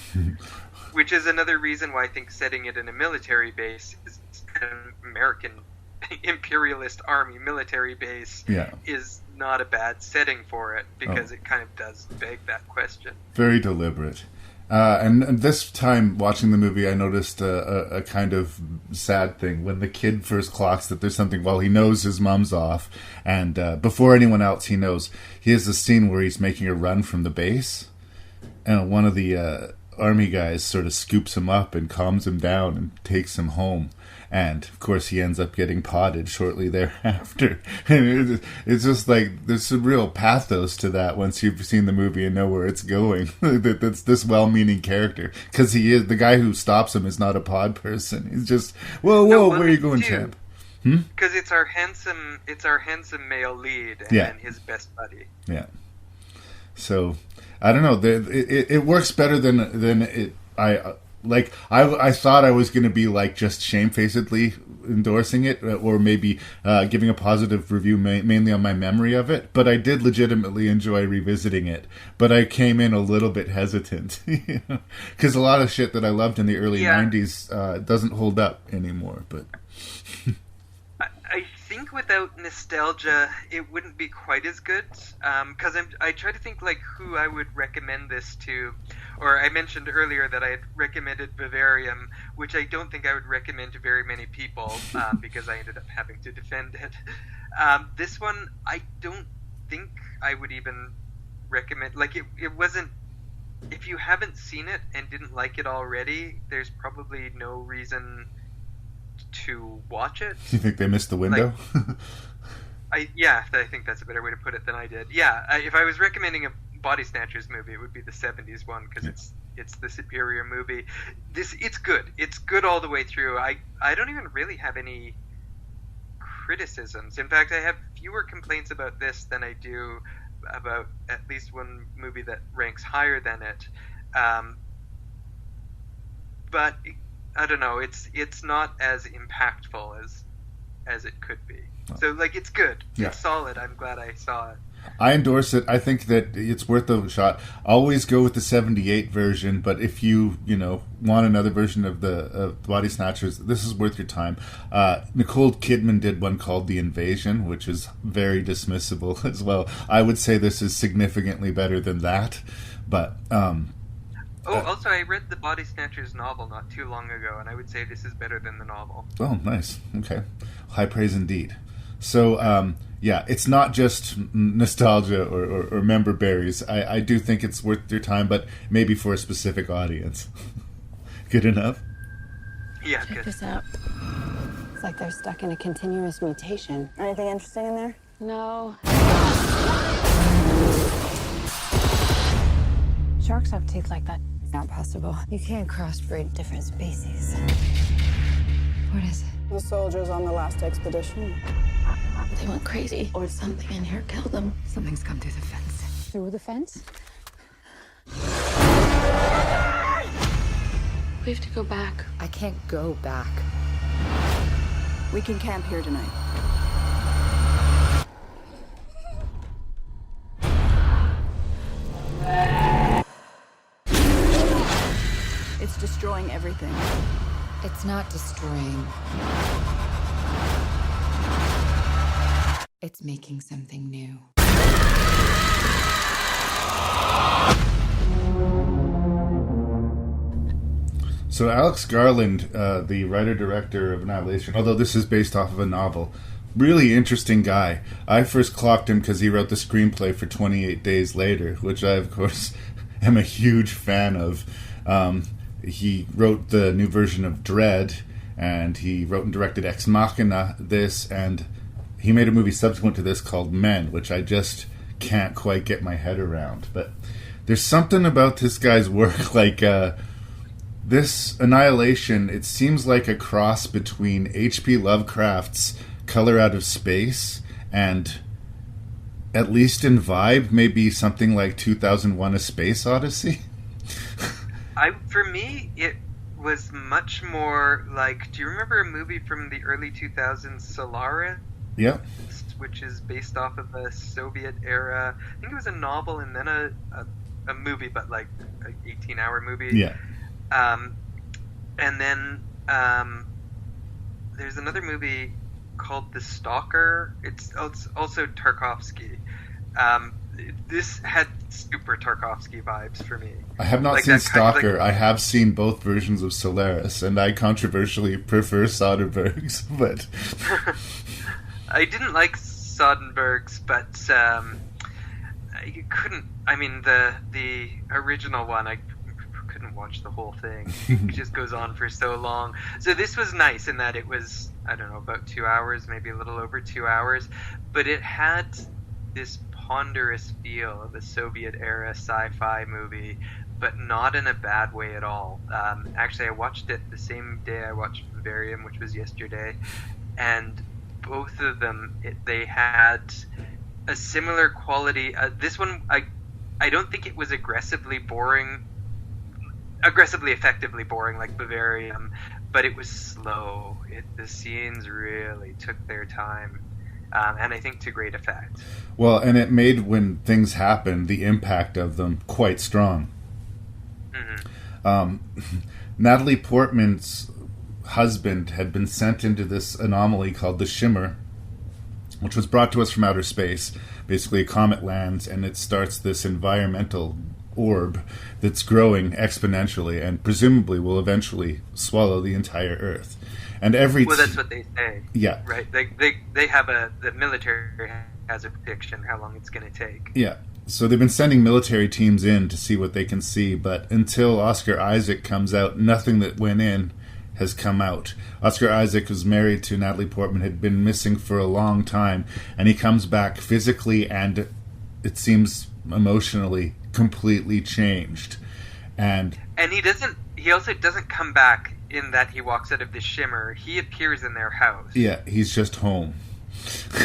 Which is another reason why I think setting it in a military base, is an American imperialist army military base, is not a bad setting for it, because it kind of does beg that question. Very deliberate. And this time watching the movie, I noticed a kind of sad thing when the kid first clocks that there's something. Well, he knows his mom's off, and before anyone else he knows, he has a scene where he's making a run from the base, and one of the army guys sort of scoops him up and calms him down and takes him home. And, of course, he ends up getting potted shortly thereafter. And it's just like, there's some real pathos to that once you've seen the movie and know where it's going. That's this well-meaning character. Because he is, the guy who stops him is not a pod person. He's just, whoa, where are you going, champ? Because it's our handsome male lead and his best buddy. Yeah. So, I don't know. It works better than it... I thought I was going to be, like, just shamefacedly endorsing it, or maybe giving a positive review mainly on my memory of it, but I did legitimately enjoy revisiting it. But I came in a little bit hesitant, because a lot of shit that I loved in the early 90s doesn't hold up anymore. But I think without nostalgia, it wouldn't be quite as good, because I try to think, like, who I would recommend this to. Or I mentioned earlier that I had recommended Vivarium, which I don't think I would recommend to very many people, because I ended up having to defend it. This one, I don't think I would even recommend. Like, it wasn't... If you haven't seen it and didn't like it already, there's probably no reason to watch it. You think they missed the window? Like, I think that's a better way to put it than I did. If I was recommending a Body Snatchers movie, it would be the 70s one, because it's the superior movie. It's good. It's good all the way through. I don't even really have any criticisms. In fact, I have fewer complaints about this than I do about at least one movie that ranks higher than it. But I don't know. It's not as impactful as it could be. So, like, it's good. It's solid. I'm glad I saw it. I endorse it. I think that it's worth a shot. Always go with the 78 version, but if you want another version of the Body Snatchers, this is worth your time. Nicole Kidman did one called The Invasion, which is very dismissible as well. I would say this is significantly better than that, but... also, I read the Body Snatchers novel not too long ago, and I would say this is better than the novel. Oh, nice. Okay. High praise indeed. So, it's not just nostalgia or member berries. I do think it's worth your time, but maybe for a specific audience. Good enough? Yeah, Check good. this out. It's like they're stuck in a continuous mutation. Anything interesting in there? No. Sharks have teeth like that. It's not possible. You can't crossbreed different species. What is it? The soldiers on the last expedition. They went crazy, or something in here killed them. Something's come through the fence. Through the fence? We have to go back. I can't go back. We can camp here tonight. It's destroying everything. It's not destroying. It's making something new. So Alex Garland, the writer-director of Annihilation, although this is based off of a novel, really interesting guy. I first clocked him because he wrote the screenplay for 28 Days Later, which I, of course, am a huge fan of. He wrote the new version of Dread, and he wrote and directed Ex Machina, this, and he made a movie subsequent to this called Men, which I just can't quite get my head around. But there's something about this guy's work, like this Annihilation, it seems like a cross between H.P. Lovecraft's Color Out of Space and, at least in vibe, maybe something like 2001: A Space Odyssey. For me, it was much more like, do you remember a movie from the early 2000s, Solaris? Yeah. Which is based off of a Soviet era. I think it was a novel and then a movie, but like an 18-hour movie. Yeah. And then there's another movie called The Stalker. It's also Tarkovsky. This had super Tarkovsky vibes for me. I have not seen Stalker. I have seen both versions of Solaris, and I controversially prefer Soderbergh's, but... I didn't like Soderbergh's, but you couldn't... I mean, the original one, I couldn't watch the whole thing. It just goes on for so long. So this was nice in that it was, I don't know, about 2 hours, maybe a little over 2 hours, but it had this ponderous feel of a Soviet-era sci-fi movie, but not in a bad way at all. Actually, I watched it the same day I watched Vivarium, which was yesterday, and both of them, they had a similar quality. This one, I don't think it was aggressively effectively boring like Vivarium, but it was slow. The scenes really took their time. And I think to great effect. Well, and it made, when things happened, the impact of them quite strong. Mm-hmm. Natalie Portman's husband had been sent into this anomaly called the Shimmer, which was brought to us from outer space. Basically, a comet lands, and it starts this environmental orb that's growing exponentially and presumably will eventually swallow the entire Earth. And well, that's what they say. Yeah. Right. They have the military has a prediction how long it's going to take. Yeah. So they've been sending military teams in to see what they can see, but until Oscar Isaac comes out, nothing that went in has come out. Oscar Isaac was married to Natalie Portman, had been missing for a long time, and he comes back physically and, it seems, emotionally completely changed. And he also doesn't come back in that he walks out of the Shimmer. He appears in their house. Yeah, he's just home.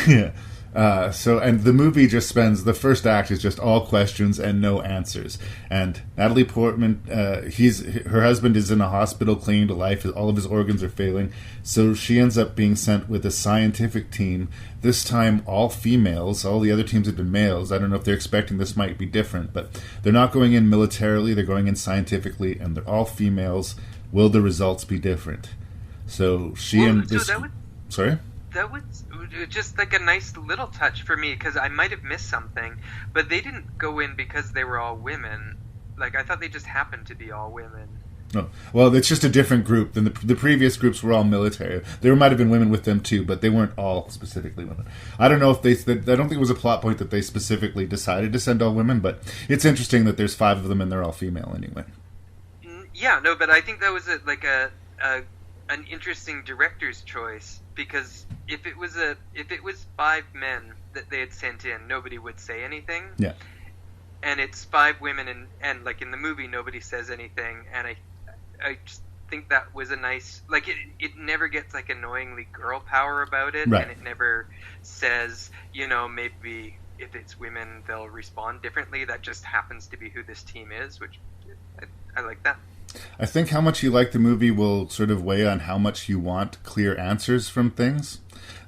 Yeah. And the movie just spends, the first act is just all questions and no answers. And Natalie Portman, her husband is in a hospital clinging to life. All of his organs are failing. So she ends up being sent with a scientific team, this time all females. All the other teams have been males. I don't know if they're expecting this might be different, but they're not going in militarily, they're going in scientifically, and they're all females. Will the results be different? So sorry? That was just like a nice little touch for me, because I might have missed something, but they didn't go in because they were all women. Like, I thought they just happened to be all women. No. Well, it's just a different group than the previous groups were all military. There might have been women with them too, but they weren't all specifically women. I don't know if I don't think it was a plot point that they specifically decided to send all women, but it's interesting that there's 5 of them and they're all female anyway. Yeah, no, but I think that was an interesting director's choice, because if it was 5 men that they had sent in, nobody would say anything. Yeah. and it's 5 women, and like in the movie nobody says anything, and I just think that was a nice, like, it never gets like annoyingly girl power about it, right. And it never says, you know, maybe if it's women they'll respond differently. That just happens to be who this team is, which I like that. I think how much you like the movie will sort of weigh on how much you want clear answers from things.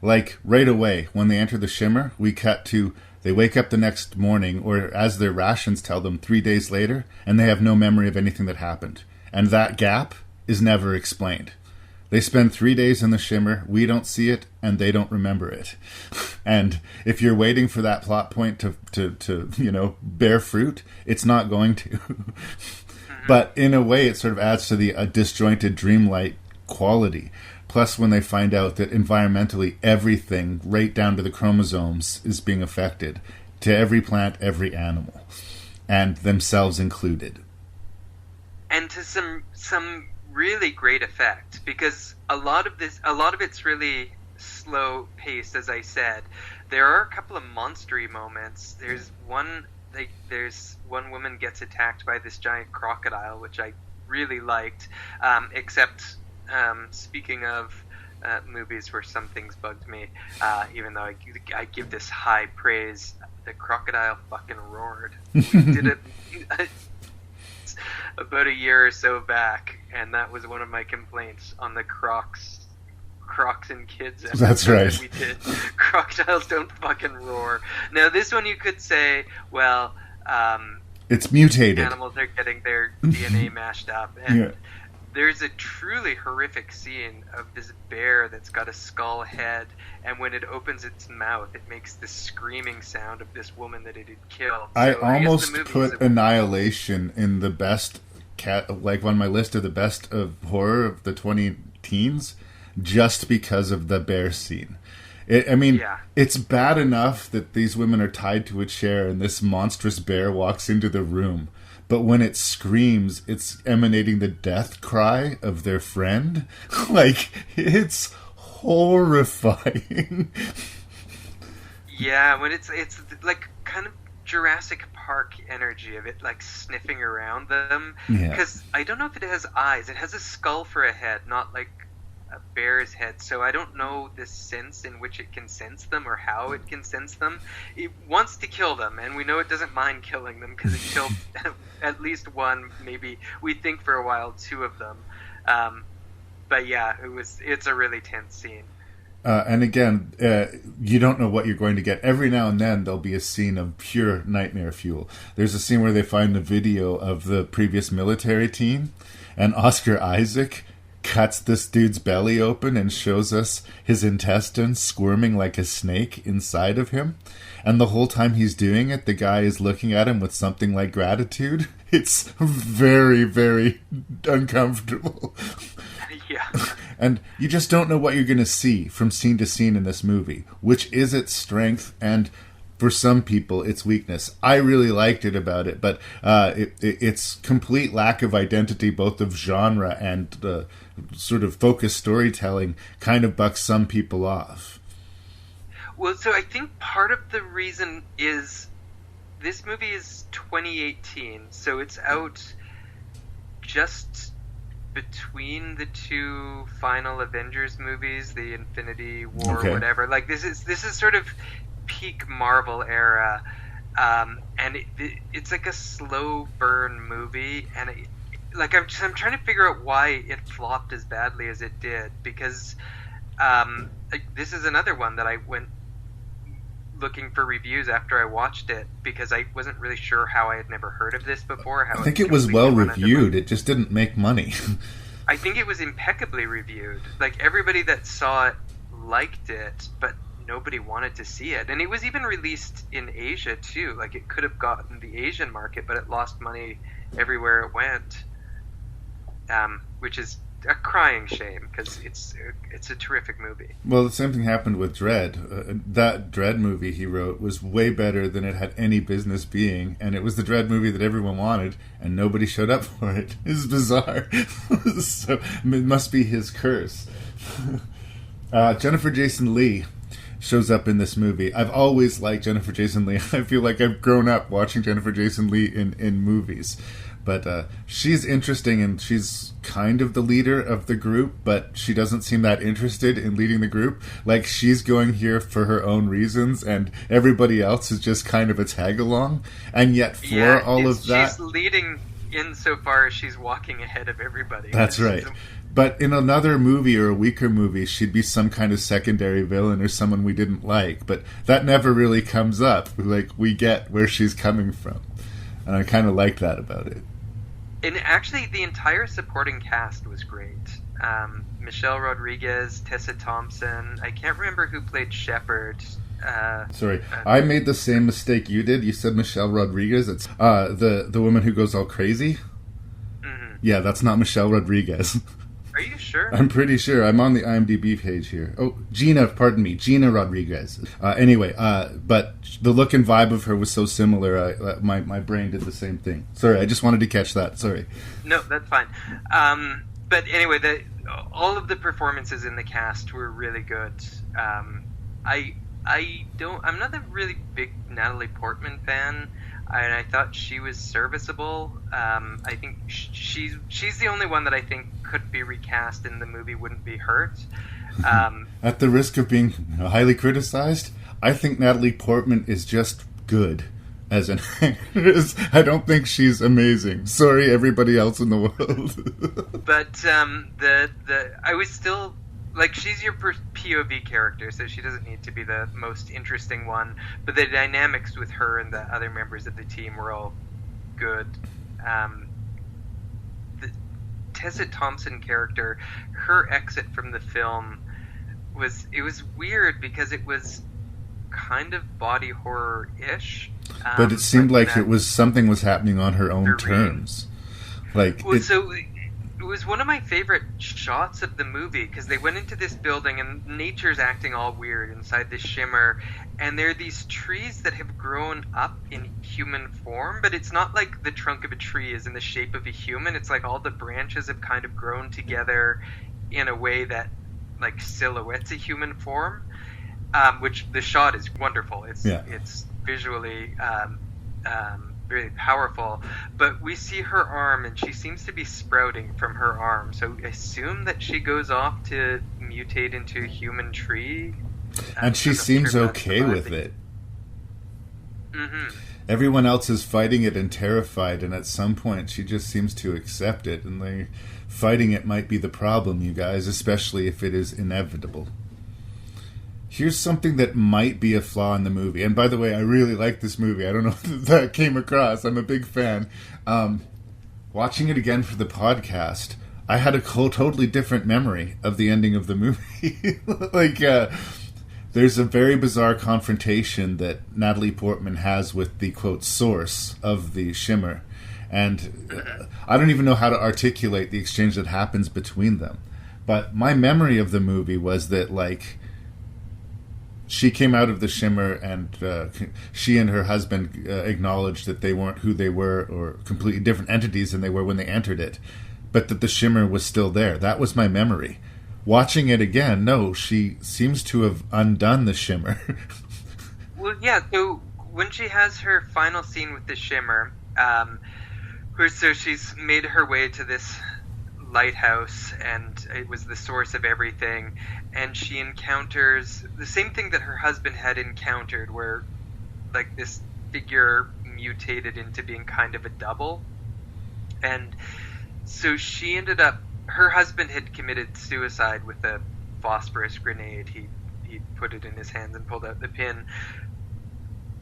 Like, right away, when they enter the Shimmer, we cut to they wake up the next morning, or as their rations tell them, 3 days later, and they have no memory of anything that happened. And that gap is never explained. They spend 3 days in the Shimmer, we don't see it, and they don't remember it. And if you're waiting for that plot point to you know, bear fruit, it's not going to. But in a way, it sort of adds to the disjointed, dreamlike quality. Plus, when they find out that environmentally everything, right down to the chromosomes, is being affected, to every plant, every animal, and themselves included. And to some really great effect, because a lot of it's really slow paced, as I said. There are a couple of monstery moments. There's one woman gets attacked by this giant crocodile, which I really liked, except speaking of movies where some things bugged me, even though I give this high praise, the crocodile fucking roared. We did it about a year or so back, and that was one of my complaints on the Crocs and Kids episode. That's right. That we did. Crocodiles don't fucking roar. Now this one you could say, well, it's mutated. Animals are getting their DNA mashed up, and yeah. There's a truly horrific scene of this bear that's got a skull head, and when it opens its mouth, it makes this screaming sound of this woman that it had killed. I almost put Annihilation in the best like on my list of the best of horror of the 2010s, just because of the bear scene. It's bad enough that these women are tied to a chair and this monstrous bear walks into the room. But when it screams, it's emanating the death cry of their friend. Like, it's horrifying. Yeah, when it's like kind of Jurassic Park energy of it, like sniffing around them. Because I don't know if it has eyes. It has a skull for a head, not like a bear's head, so I don't know the sense in which it can sense them or how it can sense them. It wants to kill them, and we know it doesn't mind killing them because it killed at least one, maybe we think for a while 2 of them. But yeah, it's a really tense scene. And again, you don't know what you're going to get. Every now and then there'll be a scene of pure nightmare fuel. There's a scene where they find the video of the previous military team, and Oscar Isaac cuts this dude's belly open and shows us his intestines squirming like a snake inside of him. And the whole time he's doing it, the guy is looking at him with something like gratitude. It's very, very uncomfortable. Yeah. And you just don't know what you're going to see from scene to scene in this movie, which is its strength and, for some people, its weakness. I really liked it about it, but its complete lack of identity, both of genre and sort of focused storytelling, kind of bucks some people off. Well, so I think part of the reason is this movie is 2018, so it's out just between the 2 final Avengers movies, the Infinity War, whatever. Like this is sort of peak Marvel era, and it's like a slow burn movie, and I'm trying to figure out why it flopped as badly as it did, because this is another one that I went looking for reviews after I watched it, because I wasn't really sure how I had never heard of this before. I think it was well reviewed. It just didn't make money. I think it was impeccably reviewed. Like, everybody that saw it liked it, but nobody wanted to see it. And it was even released in Asia too. Like, it could have gotten the Asian market, but it lost money everywhere it went, which is a crying shame, because it's a terrific movie. Well, the same thing happened with Dredd. That Dredd movie he wrote was way better than it had any business being, and it was the Dredd movie that everyone wanted, and nobody showed up for it. It's bizarre. So it must be his curse. Jennifer Jason Leigh. shows up in this movie. I've always liked Jennifer Jason Leigh. I feel like I've grown up watching Jennifer Jason Leigh in movies. But she's interesting, and she's kind of the leader of the group, but she doesn't seem that interested in leading the group. Like, she's going here for her own reasons, and everybody else is just kind of a tag-along. And yet, for all of that... She's leading insofar as she's walking ahead of everybody. That's right. But in another movie or a weaker movie, she'd be some kind of secondary villain or someone we didn't like. But that never really comes up. Like, we get where she's coming from. And I kind of like that about it. And actually, the entire supporting cast was great. Michelle Rodriguez, Tessa Thompson. I can't remember who played Shepard. Sorry, I made the same mistake you did. You said Michelle Rodriguez. It's the woman who goes all crazy. Mm-hmm. Yeah, that's not Michelle Rodriguez. Are you sure? I'm pretty sure. I'm on the IMDb page here. Oh, Gina Rodriguez. Anyway, but the look and vibe of her was so similar, my brain did the same thing. Sorry, I just wanted to catch that. Sorry. No, that's fine. But anyway, all of the performances in the cast were really good. I'm not a really big Natalie Portman fan, and I thought she was serviceable. I think she's the only one that I think could be recast and the movie wouldn't be hurt. At the risk of being highly criticized, I think Natalie Portman is just good as an actress. I don't think she's amazing. Sorry, everybody else in the world. But I was still... Like, she's your POV character, so she doesn't need to be the most interesting one. But the dynamics with her and the other members of the team were all good. The Tessa Thompson character, her exit from the film was weird because it was kind of body horror-ish. But it seemed like something was happening on her own terms. Like, it was one of my favorite shots of the movie because they went into this building and nature's acting all weird inside this shimmer, and there are these trees that have grown up in human form, but it's not like the trunk of a tree is in the shape of a human. It's like all the branches have kind of grown together in a way that like silhouettes a human form, which the shot is wonderful. It's visually very powerful, but we see her arm and she seems to be sprouting from her arm, so assume that she goes off to mutate into a human tree, and she seems okay with it. Mm-hmm. Everyone else is fighting it and terrified, and at some point she just seems to accept it, and fighting it might be the problem, you guys, especially if it is inevitable. Here's something that might be a flaw in the movie. And by the way, I really like this movie. I don't know if that came across. I'm a big fan. Watching it again for the podcast, I had a totally different memory of the ending of the movie. There's a very bizarre confrontation that Natalie Portman has with the, quote, source of the shimmer. And I don't even know how to articulate the exchange that happens between them. But my memory of the movie was that, she came out of the shimmer and she and her husband acknowledged that they weren't who they were, or completely different entities than they were when they entered it, but that the shimmer was still there. That was my memory. Watching it again, no, she seems to have undone the shimmer. Well, yeah, so when she has her final scene with the shimmer, so she's made her way to this lighthouse, and it was the source of everything, and she encounters the same thing that her husband had encountered, where this figure mutated into being kind of a double. And so she ended up, her husband had committed suicide with a phosphorus grenade. He put it in his hands and pulled out the pin,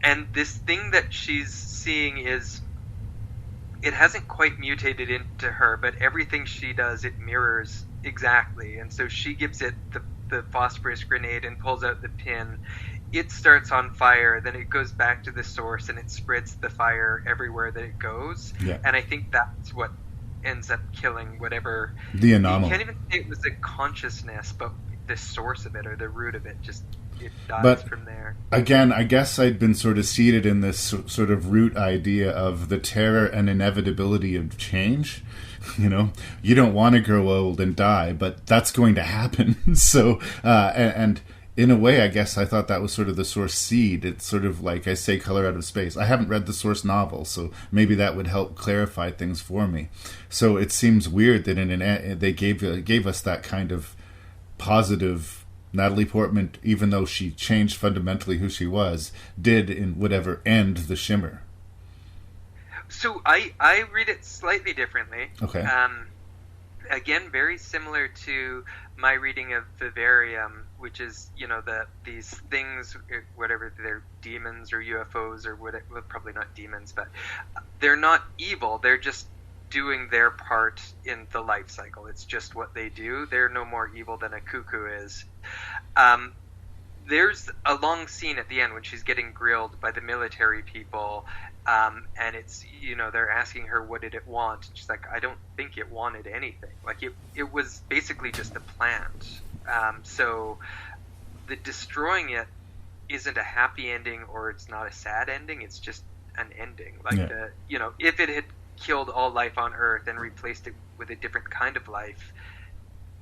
and this thing that she's seeing is, it hasn't quite mutated into her, but everything she does, it mirrors exactly. And so she gives it the phosphorus grenade and pulls out the pin. It starts on fire, then it goes back to the source, and it spreads the fire everywhere that it goes. Yeah. And I think that's what ends up killing whatever... The anomaly. You can't even say it was a consciousness, but the source of it, or the root of it, it dies from there. Again, I guess I'd been sort of seated in this sort of root idea of the terror and inevitability of change. You don't want to grow old and die, but that's going to happen. So, and in a way, I guess I thought that was sort of the Source seed. It's sort of like, I say, Color Out of Space. I haven't read the Source novel, so maybe that would help clarify things for me. So it seems weird that they gave us that kind of positive Natalie Portman, even though she changed fundamentally who she was, did in whatever end the Shimmer. So I read it slightly differently. Okay. Again, very similar to my reading of Vivarium, which is, these things, whatever they're demons or UFOs or whatever, well, probably not demons, but they're not evil. They're just doing their part in the life cycle. It's just what they do. They're no more evil than a cuckoo is. There's a long scene at the end when she's getting grilled by the military people, and it's, they're asking her, what did it want? And she's like, I don't think it wanted anything. Like, it was basically just a plant. So the destroying it isn't a happy ending, or it's not a sad ending. It's just an ending. Like, if it had killed all life on Earth and replaced it with a different kind of life,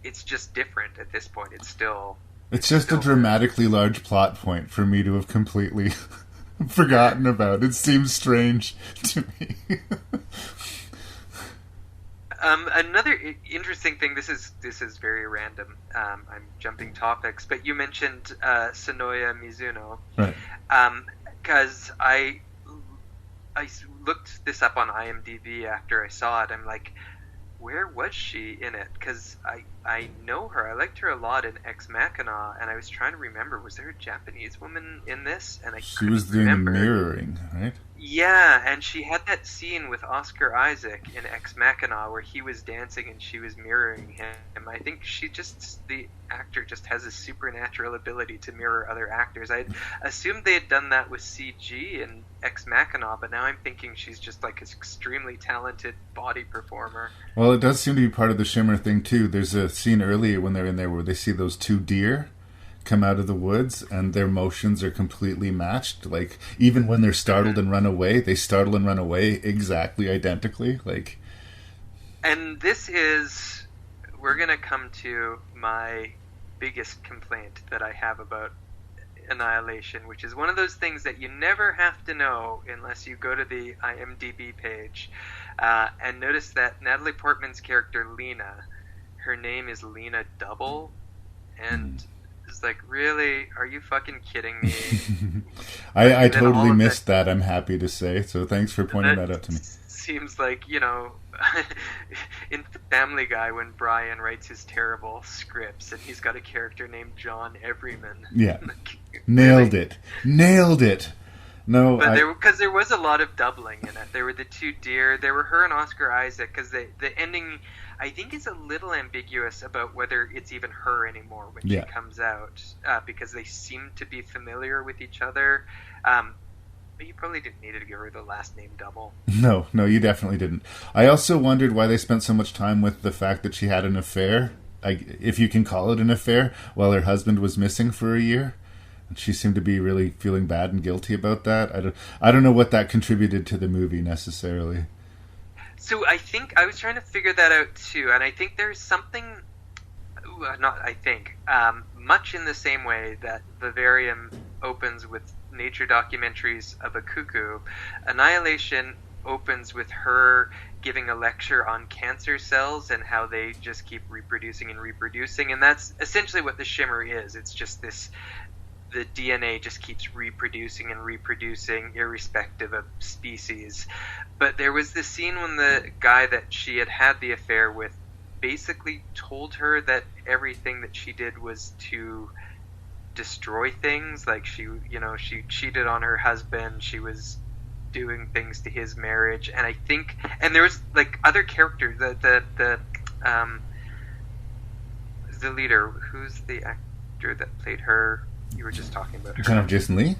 it's just different at this point. It's just a dramatically large plot point for me to have completely forgotten about. It seems strange to me. Another interesting thing. This is very random. I'm jumping topics, but you mentioned Sonoya Mizuno, right? Because I looked this up on IMDb after I saw it. I'm like, where was she in it? Because I know her. I liked her a lot in Ex Machina, and I was trying to remember, was there a Japanese woman in this? And she was doing the mirroring, right? Yeah, and she had that scene with Oscar Isaac in Ex Machina where he was dancing and she was mirroring him. I think the actor just has a supernatural ability to mirror other actors. I assumed they had done that with CG in Ex Machina, but now I'm thinking she's just like an extremely talented body performer. Well, it does seem to be part of the Shimmer thing too. There's a scene earlier when they're in there where they see those two deer come out of the woods and their motions are completely matched. Like, even when they're startled and run away, they startle and run away exactly identically. Like, and we're gonna come to my biggest complaint that I have about Annihilation, which is one of those things that you never have to know unless you go to the IMDb page and notice that Natalie Portman's character Lena, her name is Lena Double, and it's like, really? Are you fucking kidding me? I totally missed that, I'm happy to say, so thanks for pointing that out to me. Seems like, in Family Guy when Brian writes his terrible scripts and he's got a character named John Everyman. Yeah. Nailed it. No, but because there was a lot of doubling in it. There were the two deer. There were her and Oscar Isaac, because the ending, I think, is a little ambiguous about whether it's even her anymore when she comes out, because they seem to be familiar with each other. But you probably didn't need to give her the last name Double. No, you definitely didn't. I also wondered why they spent so much time with the fact that she had an affair, if you can call it an affair, while her husband was missing for a year. She seemed to be really feeling bad and guilty about that. I don't know what that contributed to the movie necessarily. So I think I was trying to figure that out too, and I think there's something. Much in the same way that Vivarium opens with nature documentaries of a cuckoo, Annihilation opens with her giving a lecture on cancer cells and how they just keep reproducing, and that's essentially what the Shimmer is. It's just this. The DNA just keeps reproducing irrespective of species. But there was this scene when the guy that she had the affair with basically told her that everything that she did was to destroy things. Like, she cheated on her husband, she was doing things to his marriage, and there was like other characters, the leader, who's the actor that played her. You were just talking about her. Kind of Jason Lee?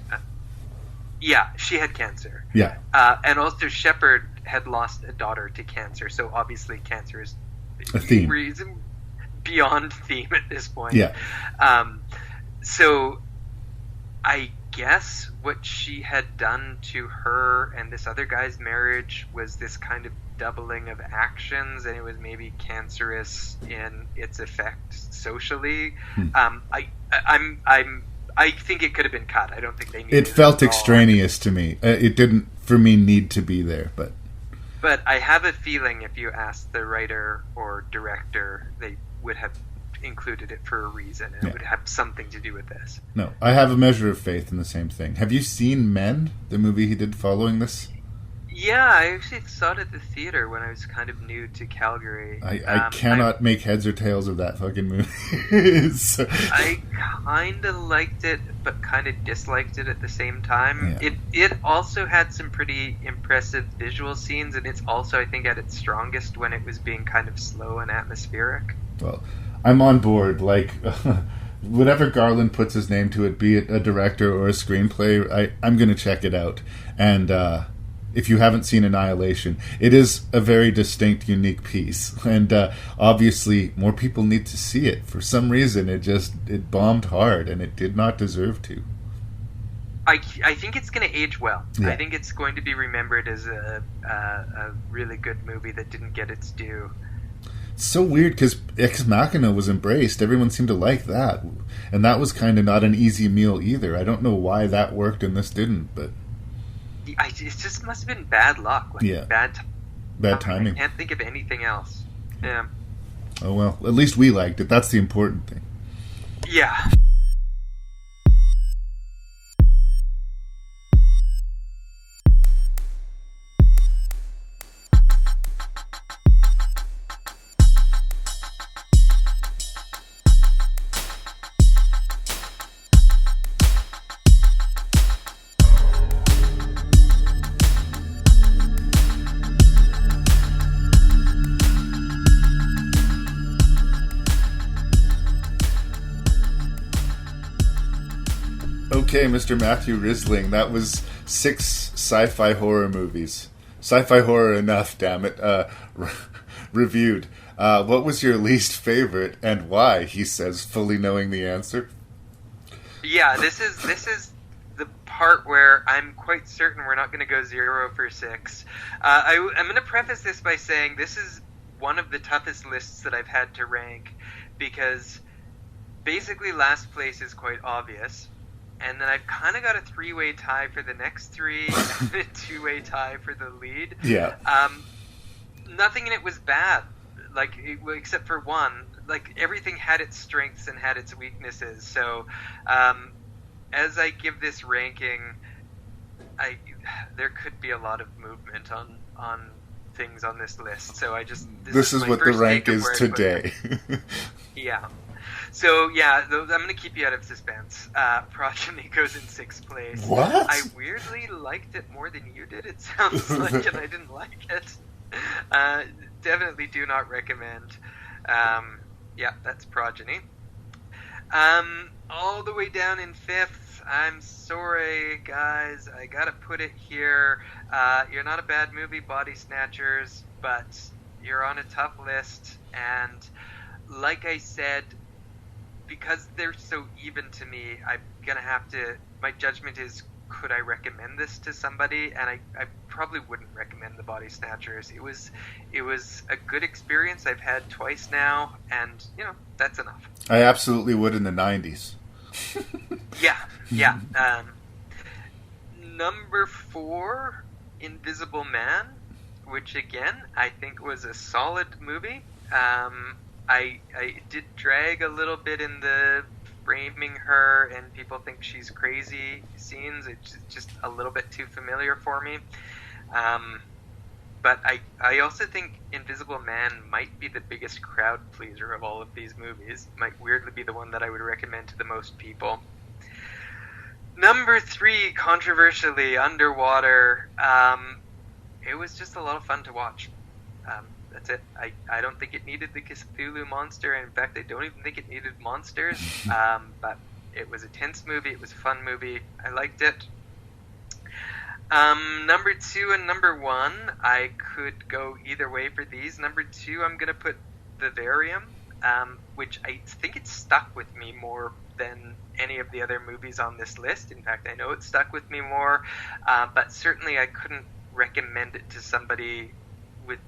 Yeah, she had cancer. Yeah. And also Shepard had lost a daughter to cancer, so obviously cancer is a theme. Beyond theme at this point. Yeah. So I guess what she had done to her and this other guy's marriage was this kind of doubling of actions, and it was maybe cancerous in its effect socially. I think it could have been cut. I don't think they needed it. It felt extraneous to me. It didn't, for me, need to be there, but I have a feeling if you asked the writer or director, they would have included it for a reason, and it would have something to do with this. No, I have a measure of faith in the same thing. Have you seen Men, the movie he did following this? Yeah, I actually saw it at the theater when I was kind of new to Calgary. I cannot make heads or tails of that fucking movie. I kind of liked it, but kind of disliked it at the same time. Yeah. It also had some pretty impressive visual scenes, and it's also, I think, at its strongest when it was being kind of slow and atmospheric. Well, I'm on board. Like, whatever Garland puts his name to it, be it a director or a screenplay, I'm going to check it out. And if you haven't seen Annihilation, it is a very distinct, unique piece. And obviously, more people need to see it. For some reason, it bombed hard, and it did not deserve to. I think it's going to age well. Yeah. I think it's going to be remembered as a really good movie that didn't get its due. It's so weird because Ex Machina was embraced. Everyone seemed to like that. And that was kind of not an easy meal either. I don't know why that worked and this didn't, but... It just must have been bad luck. Bad timing. I can't think of anything else. Yeah. Oh well, at least we liked it. That's the important thing. Yeah. Okay, Mr. Matthew Risling, that was 6 sci-fi horror movies. Sci-fi horror enough, damn it. Reviewed. What was your least favorite and why? He says, fully knowing the answer. Yeah, this is the part where I'm quite certain we're not going to go 0 for 6. I'm going to preface this by saying this is one of the toughest lists that I've had to rank because basically last place is quite obvious. And then I've kind of got a 3-way tie for the next 3 and a 2-way tie for the lead. Yeah. Nothing in it was bad, except for one. Like, everything had its strengths and had its weaknesses. So, as I give this ranking, there could be a lot of movement on things on this list. So this is what the rank is today. Yeah. So, yeah, I'm going to keep you out of suspense. Progeny goes in 6th place. What? I weirdly liked it more than you did, it sounds like, and I didn't like it. Definitely do not recommend. Yeah, that's Progeny. All the way down in 5th, I'm sorry, guys, I got to put it here. You're not a bad movie, Body Snatchers, but you're on a tough list, and like I said, because they're so even to me, I'm going to have to... My judgment is, could I recommend this to somebody? And I probably wouldn't recommend The Body Snatchers. It was a good experience I've had twice now, and, that's enough. I absolutely would in the 90s. Yeah. Number 4, Invisible Man, which, again, I think was a solid movie. I did drag a little bit in the framing her and people think she's crazy scenes. It's just a little bit too familiar for me. But I also think Invisible Man might be the biggest crowd pleaser of all of these movies. Might weirdly be the one that I would recommend to the most people. Number 3, controversially, Underwater. It was just a lot of fun to watch. That's it. I don't think it needed the Cthulhu monster. In fact, I don't even think it needed monsters. But it was a tense movie. It was a fun movie. I liked it. Number 2 and number 1, I could go either way for these. Number 2, I'm going to put Vivarium, which I think it stuck with me more than any of the other movies on this list. In fact, I know it stuck with me more, but certainly I couldn't recommend it to somebody with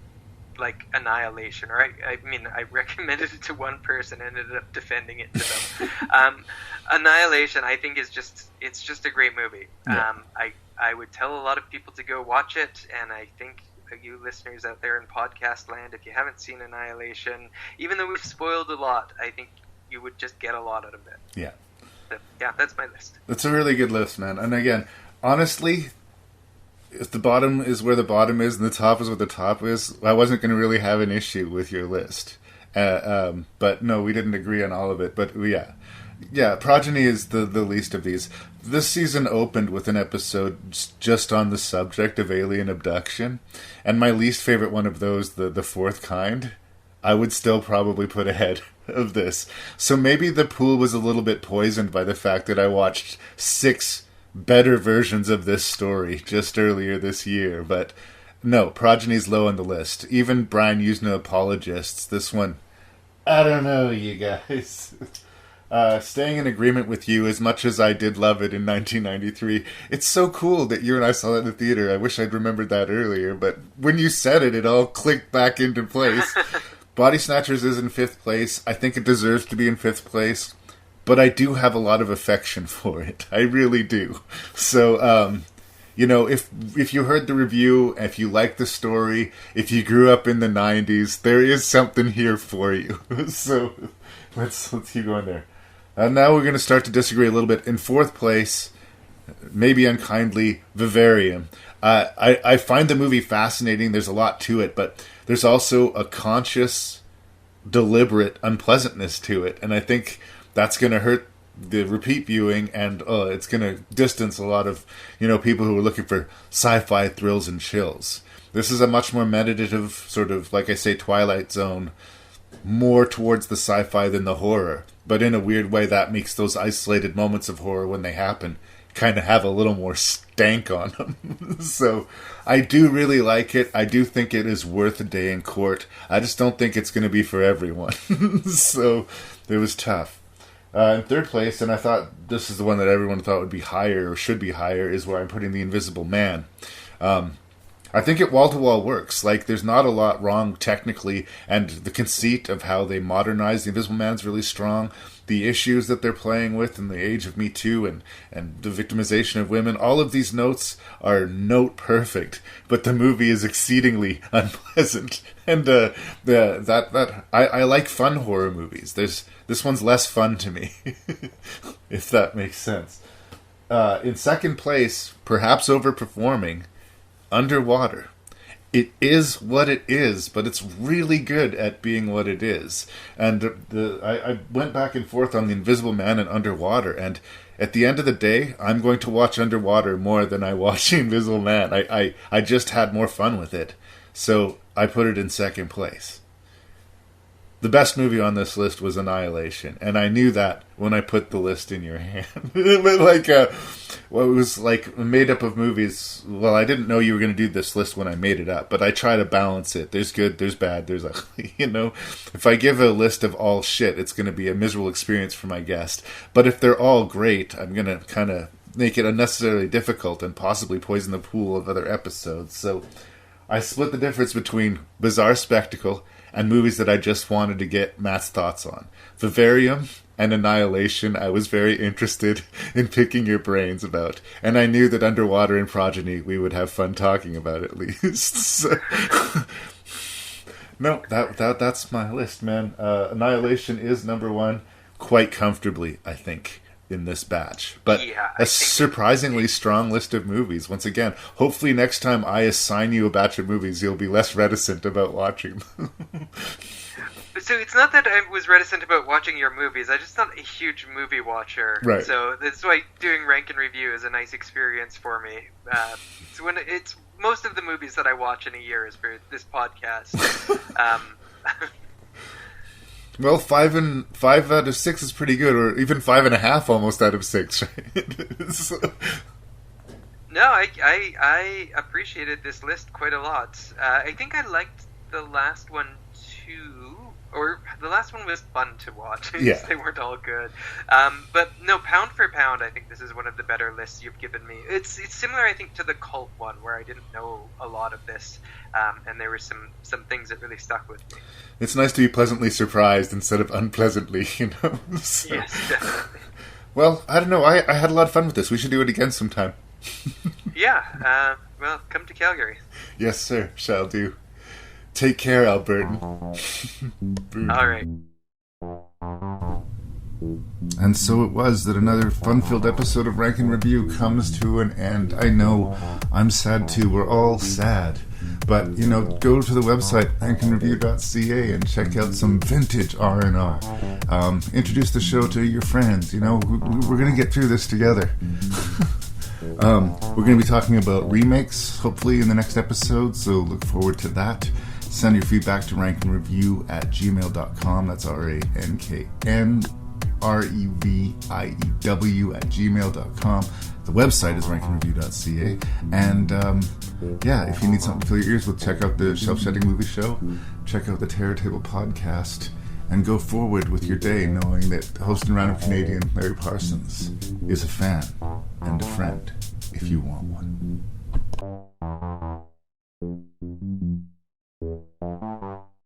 like Annihilation, or I mean I recommended it to one person and ended up defending it to them. Annihilation, I think, it's just a great movie. Yeah. I would tell a lot of people to go watch it, and I think you listeners out there in podcast land, if you haven't seen Annihilation, even though we've spoiled a lot, I think you would just get a lot out of it. Yeah. So, yeah, that's my list. That's a really good list, man. And again, honestly, if the bottom is where the bottom is and the top is where the top is, I wasn't going to really have an issue with your list. But no, we didn't agree on all of it. But yeah, Progeny is the least of these. This season opened with an episode just on the subject of alien abduction, and my least favorite one of those, the fourth kind, I would still probably put ahead of this. So maybe the pool was a little bit poisoned by the fact that I watched 6 better versions of this story just earlier this year. But no, Progeny's low on the list. Even Brian Usna apologists. This one, I don't know, you guys. Staying in agreement with you, as much as I did love it in 1993, it's so cool that you and I saw it in the theater. I wish I'd remembered that earlier, but when you said it, it all clicked back into place. Body Snatchers is in 5th place. I think it deserves to be in 5th place, but I do have a lot of affection for it. I really do. So, if you heard the review, if you like the story, if you grew up in the 90s, there is something here for you. So let's keep going there. Now we're going to start to disagree a little bit. In 4th place, maybe unkindly, Vivarium. I find the movie fascinating. There's a lot to it, but there's also a conscious, deliberate unpleasantness to it. And I think that's going to hurt the repeat viewing, and it's going to distance a lot of people who are looking for sci-fi thrills and chills. This is a much more meditative, sort of, like I say, Twilight Zone, more towards the sci-fi than the horror. But in a weird way, that makes those isolated moments of horror, when they happen, kind of have a little more stank on them. So I do really like it. I do think it is worth a day in court. I just don't think it's going to be for everyone. So it was tough. In 3rd place, and I thought this is the one that everyone thought would be higher, or should be higher, is where I'm putting The Invisible Man. I think it wall-to-wall works. Like, there's not a lot wrong technically, and the conceit of how they modernize The Invisible Man is really strong. The issues that they're playing with in the age of Me Too and the victimization of women, all of these notes are note perfect, but the movie is exceedingly unpleasant. And I like fun horror movies. This one's less fun to me, if that makes sense. In 2nd place, perhaps overperforming, Underwater. It is what it is, but it's really good at being what it is. And I went back and forth on The Invisible Man and Underwater, and at the end of the day, I'm going to watch Underwater more than I watch The Invisible Man. I just had more fun with it. So I put it in 2nd place. The best movie on this list was Annihilation, and I knew that when I put the list in your hand. But it was like made up of movies. Well, I didn't know you were going to do this list when I made it up, but I try to balance it. There's good, there's bad, there's ugly. If I give a list of all shit, it's going to be a miserable experience for my guest. But if they're all great, I'm going to kind of make it unnecessarily difficult and possibly poison the pool of other episodes. So I split the difference between bizarre spectacle and movies that I just wanted to get Matt's thoughts on. Vivarium and Annihilation, I was very interested in picking your brains about. And I knew that Underwater and Progeny, we would have fun talking about at least. So, no, that's my list, man. Annihilation is number 1, quite comfortably, I think, in this batch. But yeah, a surprisingly strong list of movies. Once again, hopefully next time I assign you a batch of movies, you'll be less reticent about watching them. So it's not that I was reticent about watching your movies. I'm just not a huge movie watcher. Right. So that's why doing rank and review is a nice experience for me. It's most of the movies that I watch in a year is for this podcast. Well, 5 out of 6 is pretty good, or even 5.5 almost out of 6, right? So. No, I appreciated this list quite a lot. I think I liked the last one too, or the last one was fun to watch. Yeah. They weren't all good. But no, pound for pound, I think this is one of the better lists you've given me. It's similar, I think, to the Cult one, where I didn't know a lot of this, and there were some things that really stuck with me. It's nice to be pleasantly surprised instead of unpleasantly, you know? So, yes, definitely. Well, I don't know. I had a lot of fun with this. We should do it again sometime. Yeah. Well, come to Calgary. Yes, sir. Shall do. Take care, Albertan. All right. And so it was that another fun-filled episode of Rank and Review comes to an end. I know, I'm sad too. We're all sad. But, you know, go to the website, ranknreview.ca, and check out some vintage R&R. Introduce the show to your friends. You know, we're going to get through this together. We're going to be talking about remakes, hopefully, in the next episode, so look forward to that. Send your feedback to ranknreview@gmail.com. That's ranknreview@gmail.com. The website is ranknreview.ca. And, if you need something to fill your ears with, check out the Shelf Shedding Movie Show, check out the Terror Table Podcast, and go forward with your day knowing that host and random Canadian Larry Parsons is a fan and a friend if you want one.